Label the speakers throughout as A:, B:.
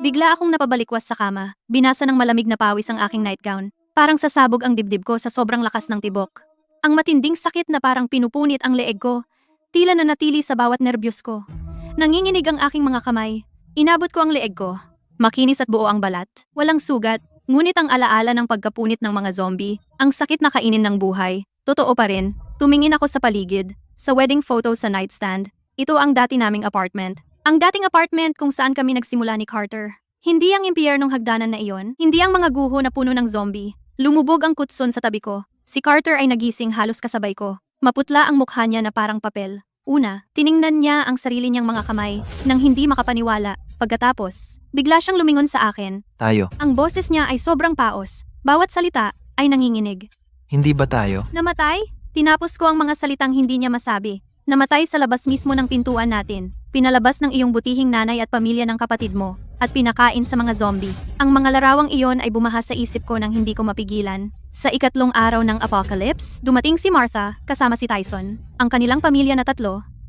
A: Bigla akong napabalikwas sa kama. Binasa ng malamig na pawis ang aking nightgown. Parang sasabog ang dibdib ko sa sobrang lakas ng tibok. Ang matinding sakit na parang pinupunit ang leeg ko. Tila nanatili sa bawat nerbiyos ko. Nanginginig ang aking mga kamay. Inabot ko ang leeg ko. Makinis at buo ang balat. Walang sugat. Ngunit ang alaala ng pagkapunit ng mga zombie, ang sakit na kainin ng buhay, totoo pa rin. Tumingin ako sa paligid, sa wedding photo sa nightstand. Ito ang dati naming apartment. Ang dating apartment kung saan kami nagsimula ni Carter. Hindi ang impyernong hagdanan na iyon, hindi ang mga guho na puno ng zombie. Lumubog ang kutson sa tabi ko. Si Carter ay nagising halos kasabay ko. Maputla ang mukha niya na parang papel. Una, tiningnan niya ang sarili niyang mga kamay nang hindi makapaniwala. Pagkatapos, bigla siyang lumingon sa akin.
B: Tayo.
A: Ang boses niya ay sobrang paos. Bawat salita ay nanginginig.
B: Hindi ba tayo?
A: Namatay? Tinapos ko ang mga salitang hindi niya masabi. Namatay sa labas mismo ng pintuan natin. Pinalabas ng iyong butihing nanay at pamilya ng kapatid mo. At pinakain sa mga zombie. Ang mga larawang iyon ay bumaha sa isip ko nang hindi ko mapigilan. Sa ikatlong araw ng apocalypse, dumating si Martha kasama si Tyson. Ang kanilang pamilya na 3,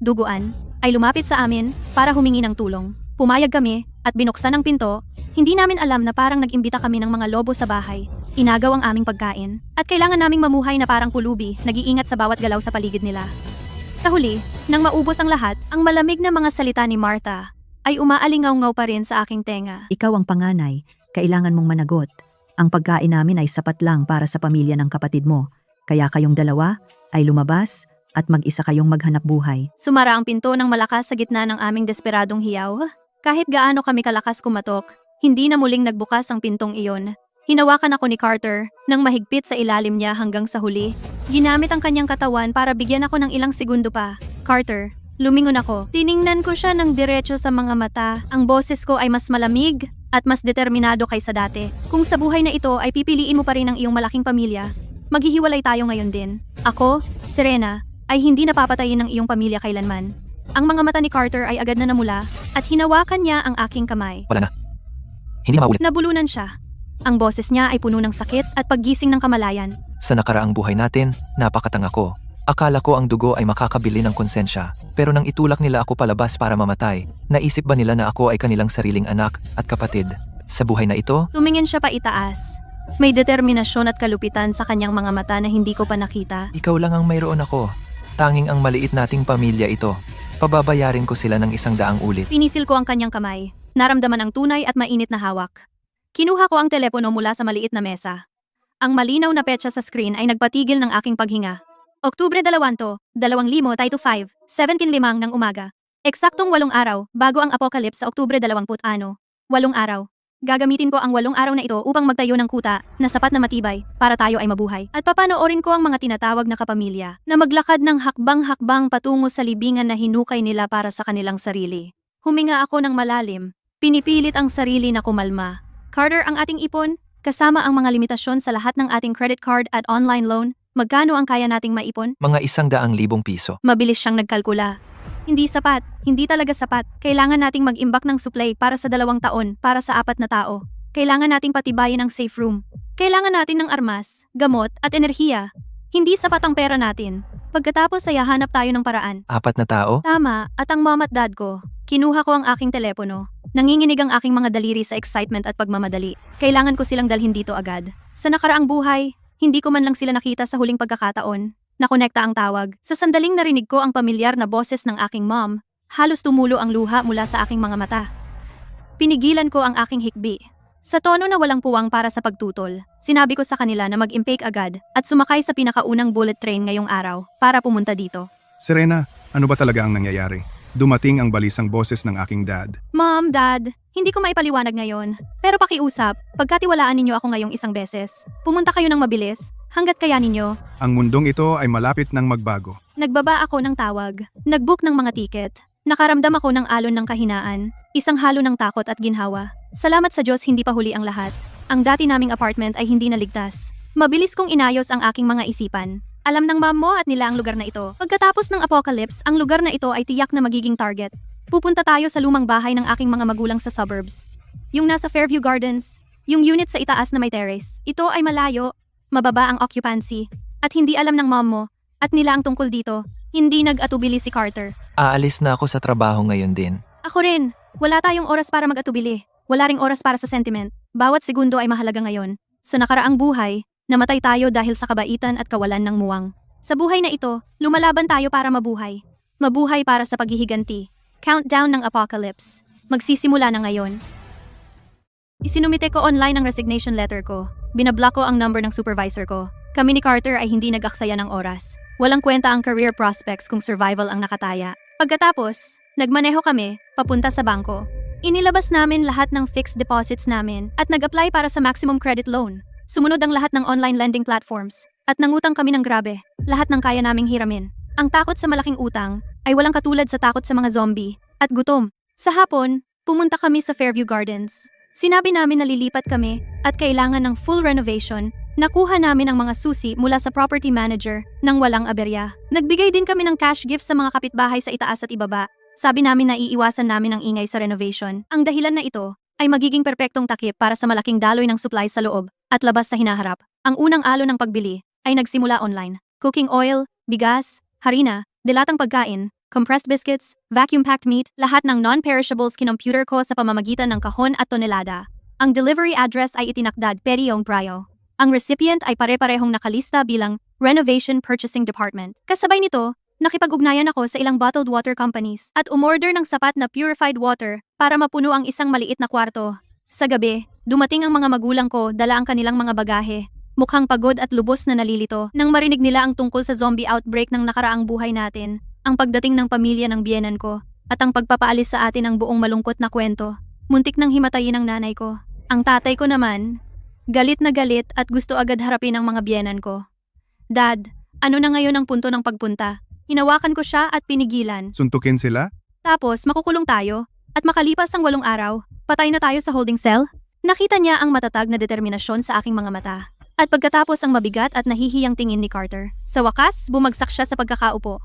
A: duguan, ay lumapit sa amin para humingi ng tulong. Pumayag kami at binuksan ang pinto. Hindi namin alam na parang nag-imbita kami ng mga lobo sa bahay. Inagaw ang aming pagkain. At kailangan naming mamuhay na parang pulubi, nag-iingat sa bawat galaw sa paligid nila. Sa huli, nang maubos ang lahat, ang malamig na mga salita ni Martha ay umaalingaw-ngaw pa rin sa aking tenga.
C: Ikaw ang panganay, kailangan mong managot. Ang pagkain namin ay sapat lang para sa pamilya ng kapatid mo. Kaya kayong dalawa ay lumabas at mag-isa kayong maghanap buhay.
A: Sumara ang pinto ng malakas sa gitna ng aming desperadong hiyaw. Kahit gaano kami kalakas kumatok, hindi na muling nagbukas ang pintong iyon. Hinawakan ako ni Carter nang mahigpit sa ilalim niya hanggang sa huli. Ginamit ang kanyang katawan para bigyan ako ng ilang segundo pa. Carter, lumingon ako. Tiningnan ko siya ng diretso sa mga mata. Ang boses ko ay mas malamig at mas determinado kaysa dati. Kung sa buhay na ito ay pipiliin mo pa rin ang iyong malaking pamilya, maghihiwalay tayo ngayon din. Ako, Serena, ay hindi napapatayin ng iyong pamilya kailanman. Ang mga mata ni Carter ay agad na namula at hinawakan niya ang aking kamay.
B: Wala na. Hindi na maulit.
A: Nabulunan siya. Ang boses niya ay puno ng sakit at paggising ng kamalayan.
B: Sa nakaraang buhay natin, napakatanga ko. Akala ko ang dugo ay makakabili ng konsensya. Pero nang itulak nila ako palabas para mamatay, naisip ba nila na ako ay kanilang sariling anak at kapatid? Sa buhay na ito,
A: Tumingin siya pa itaas. May determinasyon at kalupitan sa kanyang mga mata na hindi ko pa nakita.
B: ikaw lang ang mayroon ako. Tanging ang maliit nating pamilya ito. Pababayarin ko sila ng 100 ulit.
A: Pinisil ko ang kanyang kamay. Naramdaman ang tunay at mainit na hawak. Kinuha ko ang telepono mula sa maliit na mesa. Ang malinaw na petsa sa screen ay nagpatigil ng aking paghinga. Oktubre 2, 2025, 7:05 ng umaga. Eksaktong 8 araw bago ang apocalypse sa Oktubre 20, 8 araw. Gagamitin ko ang 8 araw na ito upang magtayo ng kuta na sapat na matibay para tayo ay mabuhay. At papanoorin ko ang mga tinatawag na kapamilya na maglakad ng hakbang-hakbang patungo sa libingan na hinukay nila para sa kanilang sarili. Huminga ako ng malalim. Pinipilit ang sarili na kumalma. Carter, ang ating ipon, kasama ang mga limitasyon sa lahat ng ating credit card at online loan, magkano ang kaya nating maipon?
B: Mga 100,000 piso.
A: Mabilis siyang nagkalkula. Hindi sapat, hindi talaga sapat. Kailangan nating mag-imbak ng supply para sa 2 taon para sa 4 na tao. Kailangan nating patibayin ang safe room. Kailangan natin ng armas, gamot at enerhiya. Hindi sapat ang pera natin. Pagkatapos ay hahanap tayo ng paraan.
B: 4 na tao?
A: Tama, at ang mom at dad ko. Kinuha ko ang aking telepono. Nanginginig ang aking mga daliri sa excitement at pagmamadali. Kailangan ko silang dalhin dito agad. Sa nakaraang buhay, hindi ko man lang sila nakita sa huling pagkakataon. Nakonekta ang tawag. Sa sandaling narinig ko ang pamilyar na boses ng aking mom, halos tumulo ang luha mula sa aking mga mata. Pinigilan ko ang aking hikbi. Sa tono na walang puwang para sa pagtutol, sinabi ko sa kanila na mag-impake agad at sumakay sa pinakaunang bullet train ngayong araw para pumunta dito.
D: Serena, ano ba talaga ang nangyayari? Dumating ang balisang boses ng aking dad.
A: Mom, Dad, hindi ko maipaliwanag ngayon. Pero pakiusap, pagkatiwalaan ninyo ako ngayong isang beses. Pumunta kayo ng mabilis, hanggat kaya ninyo.
D: Ang mundong ito ay malapit ng magbago.
A: Nagbaba ako ng tawag, nagbook ng mga tiket. Nakaramdam ako ng alon ng kahinaan, isang halo ng takot at ginhawa. Salamat sa Diyos hindi pa huli ang lahat. Ang dati naming apartment ay hindi naligtas. Mabilis kong inayos ang aking mga isipan. Alam ng mom mo at nila ang lugar na ito. Pagkatapos ng apocalypse, ang lugar na ito ay tiyak na magiging target. Pupunta tayo sa lumang bahay ng aking mga magulang sa suburbs. Yung nasa Fairview Gardens, yung unit sa itaas na may terrace. Ito ay malayo, mababa ang occupancy, at hindi alam ng mom mo, at nila ang tungkol dito. Hindi nag-atubili si Carter.
B: Aalis na ako sa trabaho ngayon din.
A: Ako rin, wala tayong oras para mag-atubili. Wala ring oras para sa sentiment. Bawat segundo ay mahalaga ngayon. Sa nakaraang buhay, namatay tayo dahil sa kabaitan at kawalan ng muwang. Sa buhay na ito, lumalaban tayo para mabuhay. Mabuhay para sa paghihiganti. Countdown ng apocalypse. Magsisimula na ngayon. Isinumite ko online ang resignation letter ko. Binablock ko ang number ng supervisor ko. Kami ni Carter ay hindi nag-aksaya ng oras. Walang kwenta ang career prospects kung survival ang nakataya. Pagkatapos, nagmaneho kami, papunta sa bangko. Inilabas namin lahat ng fixed deposits namin at nag-apply para sa maximum credit loan. Sumunod ang lahat ng online lending platforms at nangutang kami ng grabe, lahat ng kaya naming hiramin. Ang takot sa malaking utang ay walang katulad sa takot sa mga zombie at gutom. Sa hapon, pumunta kami sa Fairview Gardens. Sinabi namin na lilipat kami at kailangan ng full renovation. Nakuha namin ang mga susi mula sa property manager nang walang aberya. Nagbigay din kami ng cash gifts sa mga kapitbahay sa itaas at ibaba. Sabi namin na iiwasan namin ang ingay sa renovation. Ang dahilan na ito ay magiging perpektong takip para sa malaking daloy ng supplies sa loob at labas sa hinaharap. Ang unang alon ng pagbili ay nagsimula online. Cooking oil, bigas, harina, dilatang pagkain, compressed biscuits, vacuum-packed meat, lahat ng non-perishables kinomputer ko sa pamamagitan ng kahon at tonelada. Ang delivery address ay itinakdad Periong Prayo. Ang recipient ay pare-parehong nakalista bilang Renovation Purchasing Department. Kasabay nito, nakipag-ugnayan ako sa ilang bottled water companies at umorder ng sapat na purified water para mapuno ang isang maliit na kwarto. Sa gabi, dumating ang mga magulang ko, dala ang kanilang mga bagahe. Mukhang pagod at lubos na nalilito nang marinig nila ang tungkol sa zombie outbreak ng nakaraang buhay natin, ang pagdating ng pamilya ng biyenan ko, at ang pagpapaalis sa atin ng buong malungkot na kwento. Muntik nang himatayin ang nanay ko. Ang tatay ko naman, galit na galit at gusto agad harapin ang mga biyenan ko. Dad, ano na ngayon ang punto ng pagpunta? Hinawakan ko siya at pinigilan.
D: Suntukin sila?
A: Tapos makukulong tayo at makalipas ang 8 araw, patay na tayo sa holding cell? Nakita niya ang matatag na determinasyon sa aking mga mata. At pagkatapos ang mabigat at nahihiyang tingin ni Carter, sa wakas bumagsak siya sa pagkakaupo.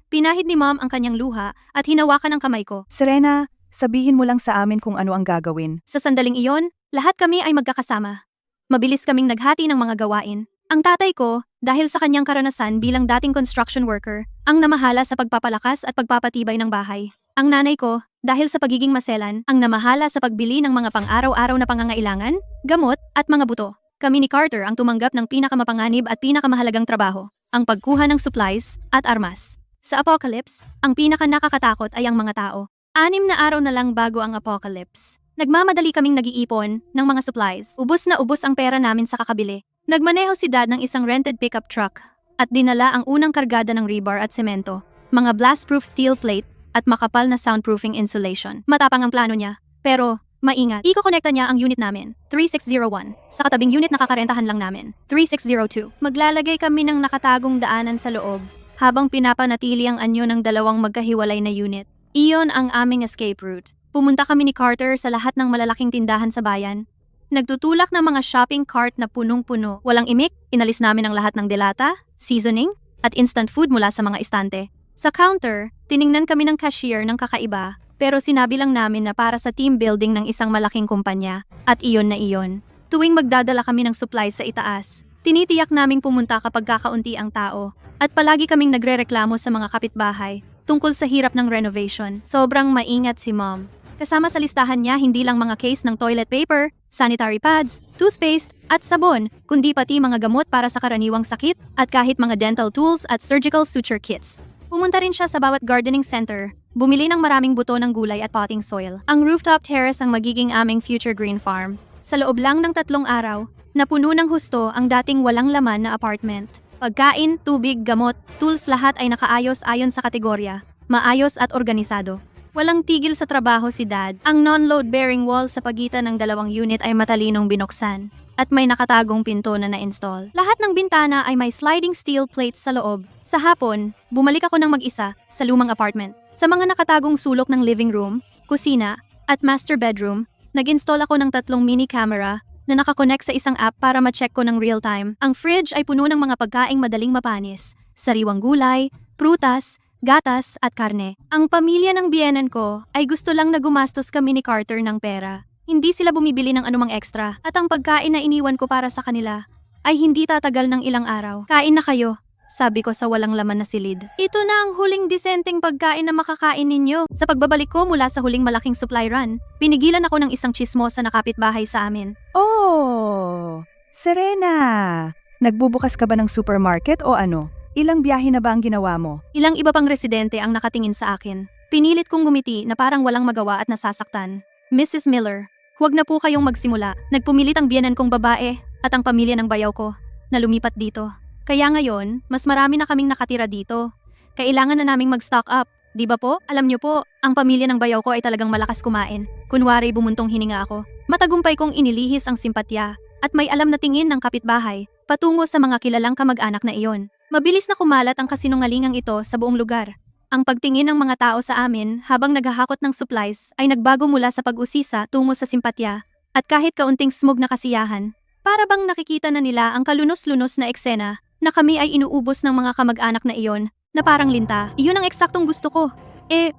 A: Pinahid ni Mom ang kanyang luha at hinawakan ang kamay ko.
E: Serena, sabihin mo lang sa amin kung ano ang gagawin.
A: Sa sandaling iyon, lahat kami ay magkakasama. Mabilis kaming naghati ng mga gawain. Ang tatay ko, dahil sa kanyang karanasan bilang dating construction worker, ang namahala sa pagpapalakas at pagpapatibay ng bahay. Ang nanay ko, dahil sa pagiging maselan, ang namahala sa pagbili ng mga pang-araw-araw na pangangailangan, gamot, at mga buto. Kami ni Carter ang tumanggap ng pinakamapanganib at pinakamahalagang trabaho, ang pagkuha ng supplies at armas. Sa apocalypse, ang pinaka-nakakatakot ay ang mga tao. 6 na araw na lang bago ang apocalypse. Nagmamadali kaming nag-iipon ng mga supplies. Ubos na ubos ang pera namin sa kakabili. Nagmaneho si Dad ng isang rented pickup truck at dinala ang unang kargada ng rebar at semento, mga blast-proof steel plate at makapal na soundproofing insulation. Matapang ang plano niya, pero maingat. Iko-connecta niya ang unit namin, 3601. Sa katabing unit nakakarentahan lang namin, 3602. Maglalagay kami ng nakatagong daanan sa loob habang pinapanatili ang anyo ng 2 magkahiwalay na unit. Iyon ang aming escape route. Pumunta kami ni Carter sa lahat ng malalaking tindahan sa bayan. Nagtutulak ng mga shopping cart na punong-puno. Walang imik, inalis namin ang lahat ng delata, seasoning, at instant food mula sa mga istante. Sa counter, tiningnan kami ng cashier ng kakaiba, pero sinabi lang namin na para sa team building ng isang malaking kumpanya, at iyon na iyon. Tuwing magdadala kami ng supplies sa itaas, tinitiyak naming pumunta kapag kakaunti ang tao, at palagi kaming nagrereklamo sa mga kapitbahay tungkol sa hirap ng renovation. Sobrang maingat si Mom. Kasama sa listahan niya hindi lang mga case ng toilet paper, sanitary pads, toothpaste, at sabon, kundi pati mga gamot para sa karaniwang sakit at kahit mga dental tools at surgical suture kits. Pumunta rin siya sa bawat gardening center, bumili ng maraming buto ng gulay at potting soil. Ang rooftop terrace ang magiging aming future green farm. Sa loob lang ng 3 araw, napuno ng husto ang dating walang laman na apartment. Pagkain, tubig, gamot, tools lahat ay nakaayos ayon sa kategorya, maayos at organisado. Walang tigil sa trabaho si Dad. Ang non-load-bearing wall sa pagitan ng 2 unit ay matalinong binuksan at may nakatagong pinto na na-install. Lahat ng bintana ay may sliding steel plates sa loob. Sa hapon, bumalik ako ng mag-isa sa lumang apartment. Sa mga nakatagong sulok ng living room, kusina, at master bedroom, nag-install ako ng 3 mini camera na nakakonect sa isang app para ma-check ko ng real-time. Ang fridge ay puno ng mga pagkaing madaling mapanis, sariwang gulay, prutas, gatas at karne. Ang pamilya ng biyenan ko ay gusto lang na gumastos kami ni Carter ng pera. Hindi sila bumibili ng anumang extra at ang pagkain na iniwan ko para sa kanila ay hindi tatagal ng ilang araw. Kain na kayo. Sabi ko sa walang laman na silid. Ito na ang huling disenteng pagkain na makakain ninyo. Sa pagbabalik ko mula sa huling malaking supply run, pinigilan ako ng isang chismosa na kapitbahay sa amin.
E: Oh, Serena! Nagbubukas ka ba ng supermarket o ano? Ilang biyahe na ba ang ginawa mo?
A: Ilang iba pang residente ang nakatingin sa akin. Pinilit kong gumiti na parang walang magawa at nasasaktan. Mrs. Miller, huwag na po kayong magsimula. Nagpumilit ang biyenan kong babae at ang pamilya ng bayaw ko na lumipat dito. Kaya ngayon, mas marami na kaming nakatira dito. Kailangan na naming mag-stock up. Di ba po? Alam niyo po, ang pamilya ng bayaw ko ay talagang malakas kumain. Kunwari bumuntong hininga ako. Matagumpay kong inilihis ang simpatya at may alam na tingin ng kapitbahay patungo sa mga kilalang kamag-anak na iyon. Mabilis na kumalat ang kasinungalingang ito sa buong lugar. Ang pagtingin ng mga tao sa amin habang naghahakot ng supplies ay nagbago mula sa pag-usisa tungo sa simpatya at kahit kaunting smug na kasiyahan. Para bang nakikita na nila ang kalunos-lunos na eksena na kami ay inuubos ng mga kamag-anak na iyon na parang linta. Iyon ang eksaktong gusto ko.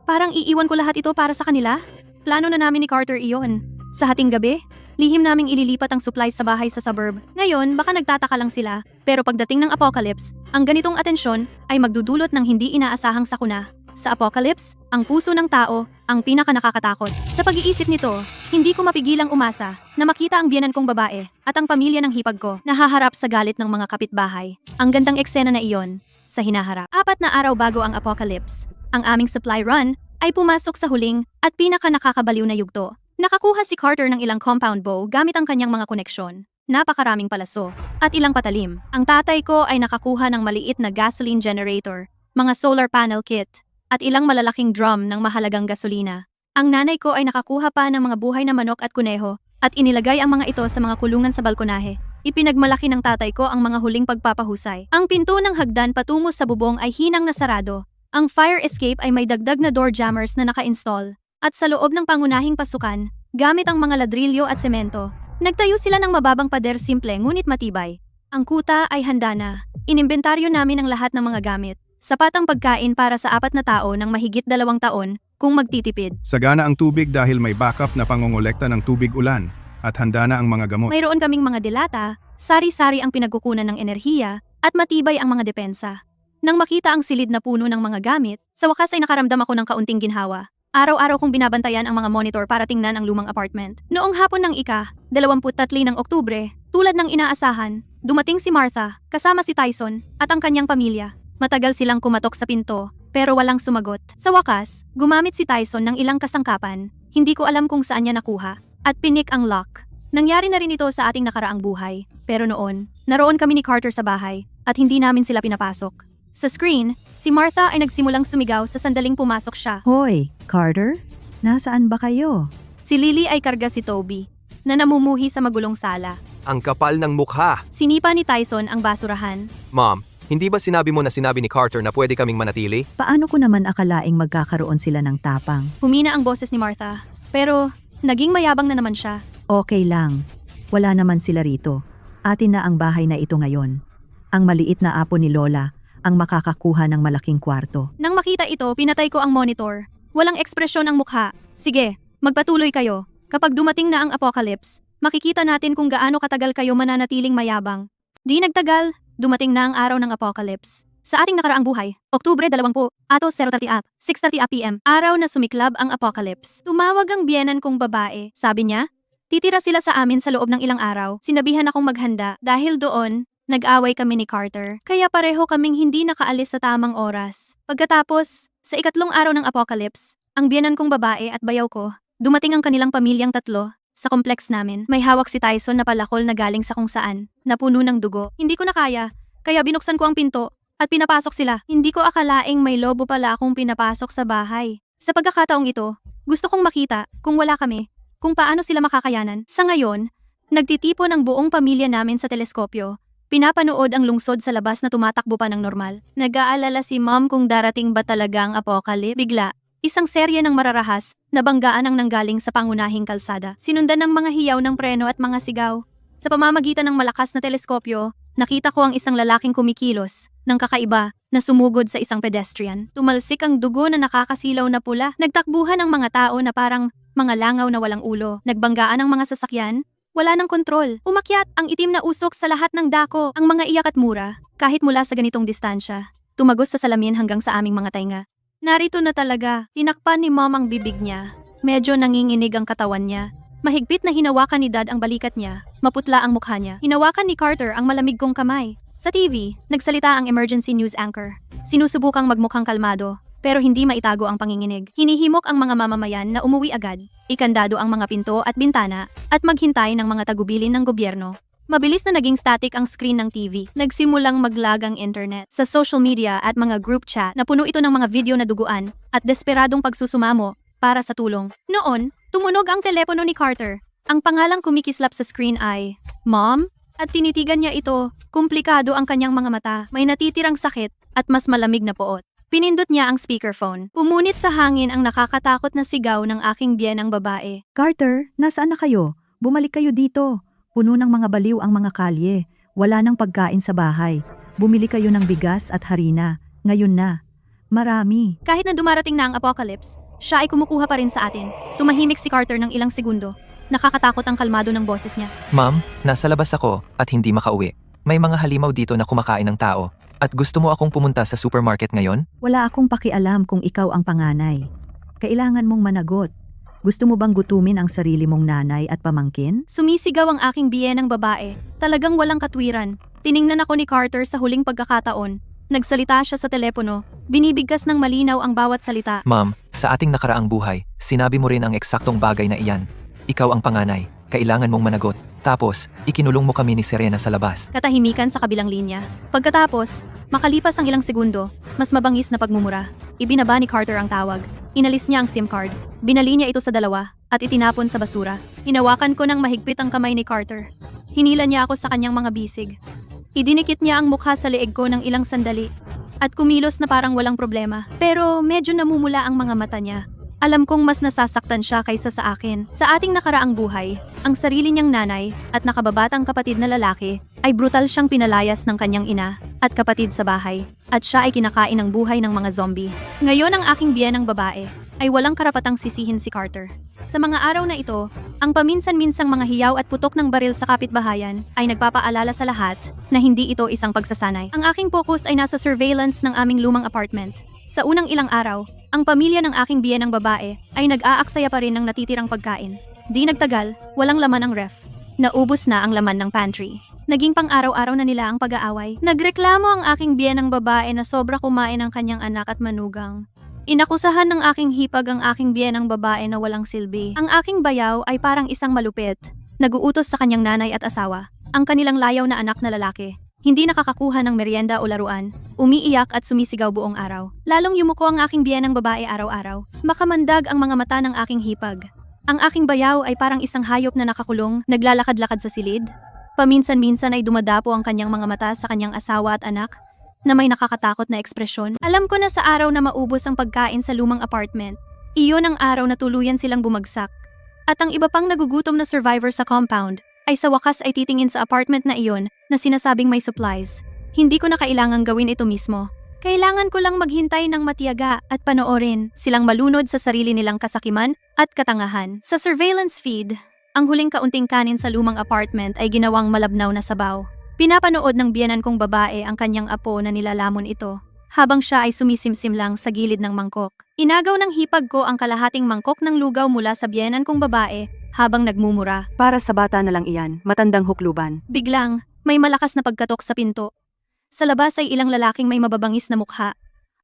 A: Parang iiwan ko lahat ito para sa kanila? Plano na namin ni Carter iyon. Sa hating gabi, lihim naming ililipat ang supplies sa bahay sa suburb. Ngayon, baka nagtataka lang sila. Pero pagdating ng apocalypse, ang ganitong atensyon ay magdudulot ng hindi inaasahang sakuna. Sa apocalypse, ang puso ng tao ang pinaka-nakakatakot. Sa pag-iisip nito, hindi ko mapigilang umasa na makita ang biyenan kong babae at ang pamilya ng hipag ko na haharap sa galit ng mga kapitbahay. Ang gandang eksena na iyon sa hinaharap. 4 na araw bago ang apocalypse, ang aming supply run ay pumasok sa huling at pinaka-nakakabaliw na yugto. Nakakuha si Carter ng ilang compound bow gamit ang kanyang mga koneksyon. Napakaraming palaso at ilang patalim. Ang tatay ko ay nakakuha ng maliit na gasoline generator, mga solar panel kit, at ilang malalaking drum ng mahalagang gasolina. Ang nanay ko ay nakakuha pa ng mga buhay na manok at kuneho at inilagay ang mga ito sa mga kulungan sa balkonahe. Ipinagmalaki ng tatay ko ang mga huling pagpapahusay. Ang pinto ng hagdan patungo sa bubong ay hinang nasarado. Ang fire escape ay may dagdag na door jammers na naka-install. At sa loob ng pangunahing pasukan, gamit ang mga ladrilyo at semento, nagtayo sila ng mababang pader simple ngunit matibay. Ang kuta ay handa na. Inimbentaryo namin ang lahat ng mga gamit. Sapat ang pagkain para sa 4 na tao ng mahigit 2 taon kung magtitipid.
D: Sagana ang tubig dahil may backup na pangongolekta ng tubig ulan at handa na ang mga gamot.
A: Mayroon kaming mga delata, sari-sari ang pinagkukunan ng enerhiya, at matibay ang mga depensa. Nang makita ang silid na puno ng mga gamit, sa wakas ay nakaramdam ako ng kaunting ginhawa. Araw-araw kong binabantayan ang mga monitor para tingnan ang lumang apartment. Noong hapon ng ika-23 ng Oktubre, tulad ng inaasahan, dumating si Martha, kasama si Tyson, at ang kanyang pamilya. Matagal silang kumatok sa pinto, pero walang sumagot. Sa wakas, gumamit si Tyson ng ilang kasangkapan, hindi ko alam kung saan niya nakuha, at pinik ang lock. Nangyari na rin ito sa ating nakaraang buhay, pero noon, naroon kami ni Carter sa bahay, at hindi namin sila pinapasok. Sa screen, si Martha ay nagsimulang sumigaw sa sandaling pumasok siya.
C: Hoy, Carter? Nasaan ba kayo?
A: Si Lily ay karga si Toby, na namumuhi sa magulong sala.
F: Ang kapal ng mukha.
A: Sinipa ni Tyson ang basurahan.
F: Mom, hindi ba sinabi mo na sinabi ni Carter na pwede kaming manatili?
C: Paano ko naman akalaing magkakaroon sila ng tapang?
A: Humina ang boses ni Martha, pero naging mayabang na naman siya.
C: Okay lang. Wala naman sila rito. Atin na ang bahay na ito ngayon. Ang maliit na apo ni Lola ang makakakuha ng malaking kwarto.
A: Nang makita ito, pinatay ko ang monitor. Walang ekspresyon ang mukha. Sige, magpatuloy kayo. Kapag dumating na ang apocalypse, makikita natin kung gaano katagal kayo mananatiling mayabang. Di nagtagal, dumating na ang araw ng apocalypse. Sa ating nakaraang buhay, Oktubre 20, ato 0:30 up, 6:30 PM, araw na sumiklab ang apocalypse. Tumawag ang biyenan kong babae. Sabi niya, titira sila sa amin sa loob ng ilang araw. Sinabihan akong maghanda dahil doon, nag-away kami ni Carter, kaya pareho kaming hindi nakaalis sa tamang oras. Pagkatapos, sa ikatlong araw ng apocalypse, ang biyenan kong babae at bayaw ko, dumating ang kanilang pamilyang 3 sa kompleks namin. May hawak si Tyson na palakol na galing sa kung saan, na puno ng dugo. Hindi ko na kaya binuksan ko ang pinto at pinapasok sila. Hindi ko akalaing may lobo pala akong pinapasok sa bahay. Sa pagkakataong ito, gusto kong makita, kung wala kami, kung paano sila makakayanan. Sa ngayon, nagtitipon ang buong pamilya namin sa teleskopyo. Pinapanood ang lungsod sa labas na tumatakbo pa ng normal. Nag-aalala si Mom kung darating ba talaga ang apocalypse. Bigla, isang serye ng mararahas na banggaan ang nanggaling sa pangunahing kalsada. Sinundan ng mga hiyaw ng preno at mga sigaw. Sa pamamagitan ng malakas na teleskopyo, nakita ko ang isang lalaking kumikilos ng kakaiba na sumugod sa isang pedestrian. Tumalsik ang dugo na nakakasilaw na pula. Nagtakbuhan ang mga tao na parang mga langaw na walang ulo. Nagbanggaan ang mga sasakyan. Wala ng kontrol. Umakyat ang itim na usok sa lahat ng dako, ang mga iyak at mura, kahit mula sa ganitong distansya. Tumagos sa salamin hanggang sa aming mga tainga. Narito na talaga, tinakpan ni Mom ang bibig niya. Medyo nanginginig ang katawan niya. Mahigpit na hinawakan ni Dad ang balikat niya. Maputla ang mukha niya. Hinawakan ni Carter ang malamig kong kamay. Sa TV, nagsalita ang emergency news anchor. Sinusubukang magmukhang kalmado, pero hindi maitago ang panginginig. Hinihimok ang mga mamamayan na umuwi agad, ikandado ang mga pinto at bintana, at maghintay ng mga tagubilin ng gobyerno. Mabilis na naging static ang screen ng TV. Nagsimulang maglag ang internet. Sa social media at mga group chat, napuno ito ng mga video na duguan at desperadong pagsusumamo para sa tulong. Noon, tumunog ang telepono ni Carter. Ang pangalang kumikislap sa screen ay, Mom? At tinitigan niya ito, komplikado ang kanyang mga mata, may natitirang sakit at mas malamig na poot. Pinindot niya ang speakerphone. Pumunit sa hangin ang nakakatakot na sigaw ng aking biyenang babae.
C: Carter, nasaan na kayo? Bumalik kayo dito. Puno ng mga baliw ang mga kalye. Wala nang pagkain sa bahay. Bumili kayo ng bigas at harina. Ngayon na. Marami.
A: Kahit na dumarating na ang apocalypse, siya ay kumukuha pa rin sa atin. Tumahimik si Carter ng ilang segundo. Nakakatakot ang kalmado ng boses niya.
B: Ma'am, nasa labas ako at hindi makauwi. May mga halimaw dito na kumakain ng tao. At gusto mo akong pumunta sa supermarket ngayon?
C: Wala akong pakialam kung ikaw ang panganay. Kailangan mong managot. Gusto mo bang gutumin ang sarili mong nanay at pamangkin?
A: Sumisigaw ang aking biyenang babae. Talagang walang katwiran. Tiningnan ako ni Carter sa huling pagkakataon. Nagsalita siya sa telepono. Binibigkas ng malinaw ang bawat salita.
B: Ma'am, sa ating nakaraang buhay, sinabi mo rin ang eksaktong bagay na iyan. Ikaw ang panganay. Kailangan mong managot. Tapos, ikinulong mo kami ni Serena sa labas.
A: Katahimikan sa kabilang linya. Pagkatapos, makalipas ang ilang segundo, mas mabangis na pagmumura. Ibinaba ni Carter ang tawag. Inalis niya ang SIM card. Binali niya ito sa dalawa at itinapon sa basura. Hinawakan ko ng mahigpit ang kamay ni Carter. Hinila niya ako sa kanyang mga bisig. Idinikit niya ang mukha sa leeg ko ng ilang sandali at kumilos na parang walang problema. Pero medyo namumula ang mga mata niya. Alam kong mas nasasaktan siya kaysa sa akin. Sa ating nakaraang buhay, ang sarili niyang nanay at nakababatang kapatid na lalaki ay brutal siyang pinalayas ng kanyang ina at kapatid sa bahay at siya ay kinakain ng buhay ng mga zombie. Ngayon ang aking biyenang babae ay walang karapatang sisihin si Carter. Sa mga araw na ito, ang paminsan-minsang mga hiyaw at putok ng baril sa kapitbahayan ay nagpapaalala sa lahat na hindi ito isang pagsasanay. Ang aking focus ay nasa surveillance ng aming lumang apartment. Sa unang ilang araw, ang pamilya ng aking biyenang babae ay nag-aaksaya pa rin ng natitirang pagkain. Di nagtagal, walang laman ang ref. Naubos na ang laman ng pantry. Naging pang-araw-araw na nila ang pag-aaway. Nagreklamo ang aking biyenang babae na sobra kumain ng kanyang anak at manugang. Inakusahan ng aking hipag ang aking biyenang babae na walang silbi. Ang aking bayaw ay parang isang malupit. Naguutos sa kanyang nanay at asawa, ang kanilang layaw na anak na lalaki. Hindi nakakakuha ng merienda o laruan, umiiyak at sumisigaw buong araw. Lalong yumuko ang aking biyenang babae araw-araw. Makamandag ang mga mata ng aking hipag. Ang aking bayaw ay parang isang hayop na nakakulong, naglalakad-lakad sa silid. Paminsan-minsan ay dumadapo ang kanyang mga mata sa kanyang asawa at anak, na may nakakatakot na ekspresyon. Alam ko na sa araw na maubos ang pagkain sa lumang apartment, iyon ang araw na tuluyan silang bumagsak. At ang iba pang nagugutom na survivor sa compound, ay sa wakas ay titingin sa apartment na iyon na sinasabing may supplies. Hindi ko na kailangang gawin ito mismo. Kailangan ko lang maghintay ng matiyaga at panoorin silang malunod sa sarili nilang kasakiman at katangahan. Sa surveillance feed, ang huling kaunting kanin sa lumang apartment ay ginawang malabnaw na sabaw. Pinapanood ng biyenan kong babae ang kanyang apo na nilalamon ito, habang siya ay sumisimsim lang sa gilid ng mangkok. Inagaw ng hipag ko ang kalahating mangkok ng lugaw mula sa biyenan kong babae habang nagmumura.
G: Para sa bata na lang iyan, matandang hukluban.
A: Biglang, may malakas na pagkatok sa pinto. Sa labas ay ilang lalaking may mababangis na mukha.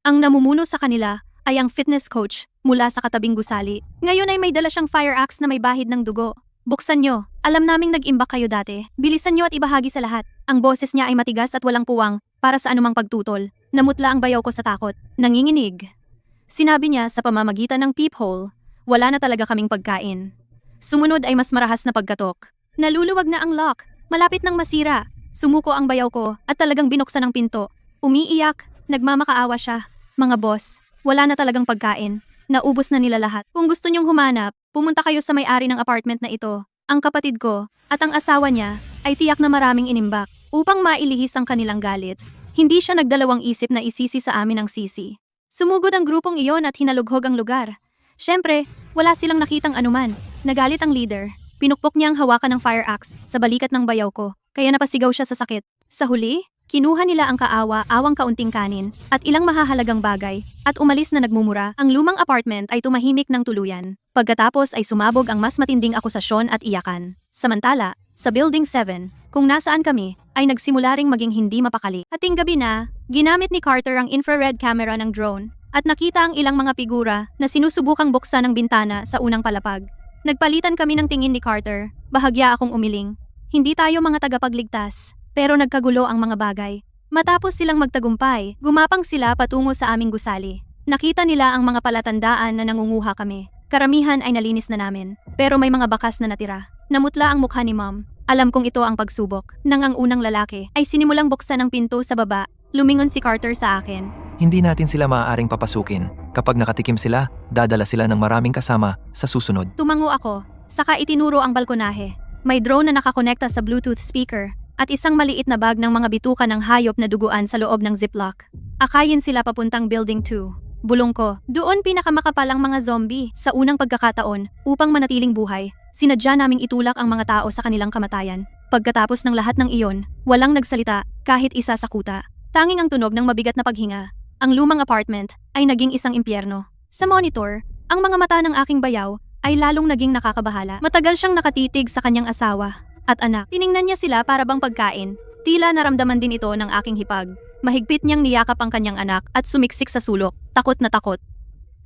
A: Ang namumuno sa kanila ay ang fitness coach mula sa katabing gusali. Ngayon ay may dala siyang fire axe na may bahid ng dugo. Buksan nyo. Alam naming nag-imbak kayo dati. Bilisan nyo at ibahagi sa lahat. Ang boses niya ay matigas at walang puwang para sa anumang pagtutol. Namutla ang bayaw ko sa takot. Nanginginig. Sinabi niya sa pamamagitan ng peephole, wala na talaga kaming pagkain. Sumunod ay mas marahas na pagkatok. Naluluwag na ang lock. Malapit nang masira. Sumuko ang bayaw ko at talagang binuksan ang pinto. Umiiyak. Nagmamakaawa siya. Mga boss, wala na talagang pagkain. Naubos na nila lahat. Kung gusto niyong humanap, pumunta kayo sa may-ari ng apartment na ito. Ang kapatid ko at ang asawa niya ay tiyak na maraming inimbak upang mailihis ang kanilang galit. Hindi siya nagdalawang isip na isisi sa amin ang sisi. Sumugod ang grupong iyon at hinalughog ang lugar. Siyempre, wala silang nakitang anuman. Nagalit ang leader. Pinukpok niya ang hawakan ng fire axe sa balikat ng bayaw ko, kaya napasigaw siya sa sakit. Sa huli, kinuha nila ang kaawa-awang kaunting kanin at ilang mahahalagang bagay at umalis na nagmumura. Ang lumang apartment ay tumahimik ng tuluyan. Pagkatapos ay sumabog ang mas matinding akusasyon at iyakan. Samantala, sa Building 7, kung nasaan kami, ay nagsimula ring maging hindi mapakali. Hating gabi na, ginamit ni Carter ang infrared camera ng drone at nakita ang ilang mga figura na sinusubukang buksan ng bintana sa unang palapag. Nagpalitan kami ng tingin ni Carter, bahagya akong umiling. Hindi tayo mga tagapagligtas, pero nagkagulo ang mga bagay. Matapos silang magtagumpay, gumapang sila patungo sa aming gusali. Nakita nila ang mga palatandaan na nangunguha kami. Karamihan ay nalinis na namin, pero may mga bakas na natira. Namutla ang mukha ni Mom. Alam kong ito ang pagsubok. Nang ang unang lalaki ay sinimulang buksan ang pinto sa baba, lumingon si Carter sa akin.
B: Hindi natin sila maaaring papasukin. Kapag nakatikim sila, dadala sila ng maraming kasama sa susunod.
A: Tumango ako, saka itinuro ang balkonahe. May drone na nakakonekta sa Bluetooth speaker at isang maliit na bag ng mga bituka ng hayop na duguan sa loob ng ziplock. Akayin sila papuntang Building 2. Bulong ko, doon pinakamakapal ang mga zombie. Sa unang pagkakataon, upang manatiling buhay, sinadya naming itulak ang mga tao sa kanilang kamatayan. Pagkatapos ng lahat ng iyon, walang nagsalita, kahit isa sa kuta. Tanging ang tunog ng mabigat na paghinga. Ang lumang apartment ay naging isang impyerno. Sa monitor, ang mga mata ng aking bayaw ay lalong naging nakakabahala. Matagal siyang nakatitig sa kanyang asawa at anak. Tiningnan niya sila para bang pagkain. Tila naramdaman din ito ng aking hipag. Mahigpit niyang niyakap ang kanyang anak at sumiksik sa sulok, takot na takot.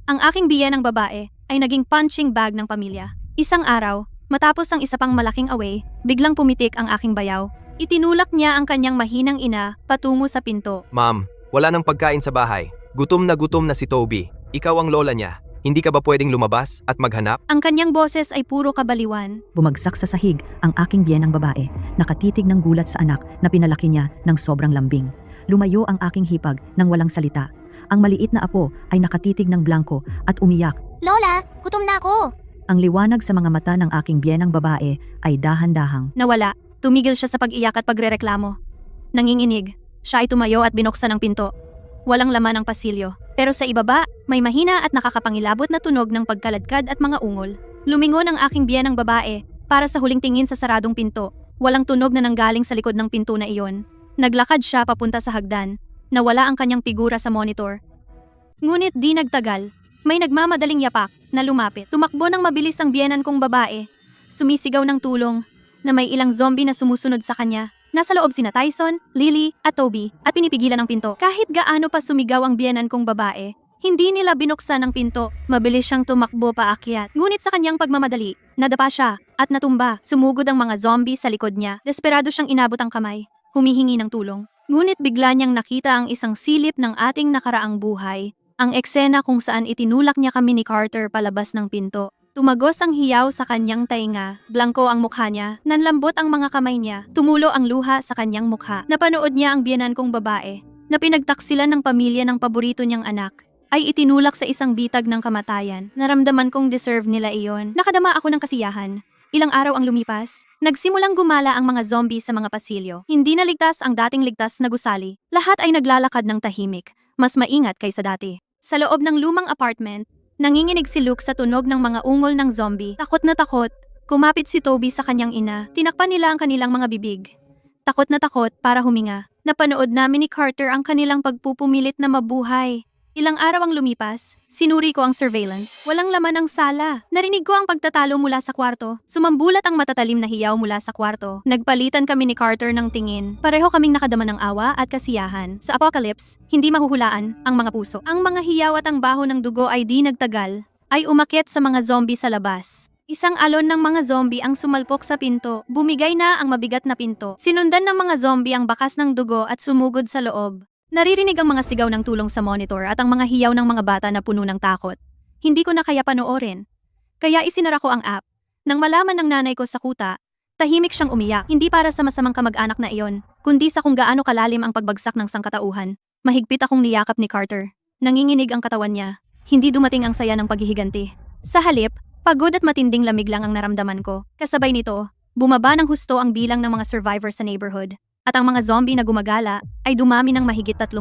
A: Ang aking biyen ng babae ay naging punching bag ng pamilya. Isang araw, matapos ang isa pang malaking away, biglang pumitik ang aking bayaw. Itinulak niya ang kanyang mahinang ina patungo sa pinto.
F: Ma'am, wala nang pagkain sa bahay. Gutom na si Toby. Ikaw ang lola niya. Hindi ka ba pwedeng lumabas at maghanap?
A: Ang kanyang boses ay puro kabaliwan.
C: Bumagsak sa sahig ang aking biyenang babae, nakatitig ng gulat sa anak na pinalaki niya ng sobrang lambing. Lumayo ang aking hipag nang walang salita. Ang maliit na apo ay nakatitig ng blanko at umiyak.
H: Lola, gutom na ako.
C: Ang liwanag sa mga mata ng aking biyenang babae ay dahan-dahang.
A: Nawala. Tumigil siya sa pag-iyak at pagrereklamo. Nanginginig. Siya ay tumayo at binuksan ang pinto. Walang laman ang pasilyo. Pero sa ibaba, may mahina at nakakapangilabot na tunog ng pagkaladkad at mga ungol. Lumingon ang aking biyenang babae para sa huling tingin sa saradong pinto. Walang tunog na nanggaling sa likod ng pinto na iyon. Naglakad siya papunta sa hagdan. Nawala ang kanyang figura sa monitor. Ngunit di nagtagal. May nagmamadaling yapak na lumapit. Tumakbo ng mabilis ang biyenan kong babae. Sumisigaw ng tulong na may ilang zombie na sumusunod sa kanya. Nasa loob sina Tyson, Lily, at Toby at pinipigilan ang pinto. Kahit gaano pa sumigaw ang biyenan kong babae, hindi nila binuksan ang pinto. Mabilis siyang tumakbo paakyat. Ngunit sa kanyang pagmamadali, nadapa siya at natumba. Sumugod ang mga zombie sa likod niya. Desperado siyang inabot ang kamay, humihingi ng tulong. Ngunit bigla niyang nakita ang isang silip ng ating nakaraang buhay. Ang eksena kung saan itinulak niya kami ni Carter palabas ng pinto. Tumagos ang hiyaw sa kanyang tainga, blangko ang mukha niya, nanlambot ang mga kamay niya, tumulo ang luha sa kanyang mukha. Napanood niya ang biyenan kong babae, na pinagtaksilan ng pamilya ng paborito niyang anak, ay itinulak sa isang bitag ng kamatayan. Naramdaman kong deserve nila iyon. Nakadama ako ng kasiyahan. Ilang araw ang lumipas, nagsimulang gumala ang mga zombie sa mga pasilyo. Hindi na ligtas ang dating ligtas na gusali. Lahat ay naglalakad ng tahimik, mas maingat kaysa dati. Sa loob ng lumang apartment, nanginginig si Luke sa tunog ng mga ungol ng zombie. Takot na takot, kumapit si Toby sa kanyang ina. Tinakpan nila ang kanilang mga bibig. Takot na takot para huminga. Napanood namin ni Carter ang kanilang pagpupumilit na mabuhay. Ilang araw ang lumipas, sinuri ko ang surveillance. Walang laman ang sala. Narinig ko ang pagtatalo mula sa kwarto. Sumambulat ang matatalim na hiyaw mula sa kwarto. Nagpalitan kami ni Carter ng tingin. Pareho kaming nakadama ng awa at kasiyahan. Sa apocalypse, hindi mahuhulaan ang mga puso. Ang mga hiyaw at ang baho ng dugo ay di nagtagal, ay umakyat sa mga zombie sa labas. Isang alon ng mga zombie ang sumalpok sa pinto. Bumigay na ang mabigat na pinto. Sinundan ng mga zombie ang bakas ng dugo at sumugod sa loob. Naririnig ang mga sigaw ng tulong sa monitor at ang mga hiyaw ng mga bata na puno ng takot. Hindi ko na kaya panoorin. Kaya isinara ko ang app. Nang malaman ng nanay ko sa kuta, tahimik siyang umiyak. Hindi para sa masamang kamag-anak na iyon, kundi sa kung gaano kalalim ang pagbagsak ng sangkatauhan. Mahigpit akong niyakap ni Carter. Nanginginig ang katawan niya. Hindi dumating ang saya ng paghihiganti. Sa halip, pagod at matinding lamig lang ang naramdaman ko. Kasabay nito, bumaba ng husto ang bilang ng mga survivors sa neighborhood. At ang mga zombie na gumagala ay dumami ng mahigit 30.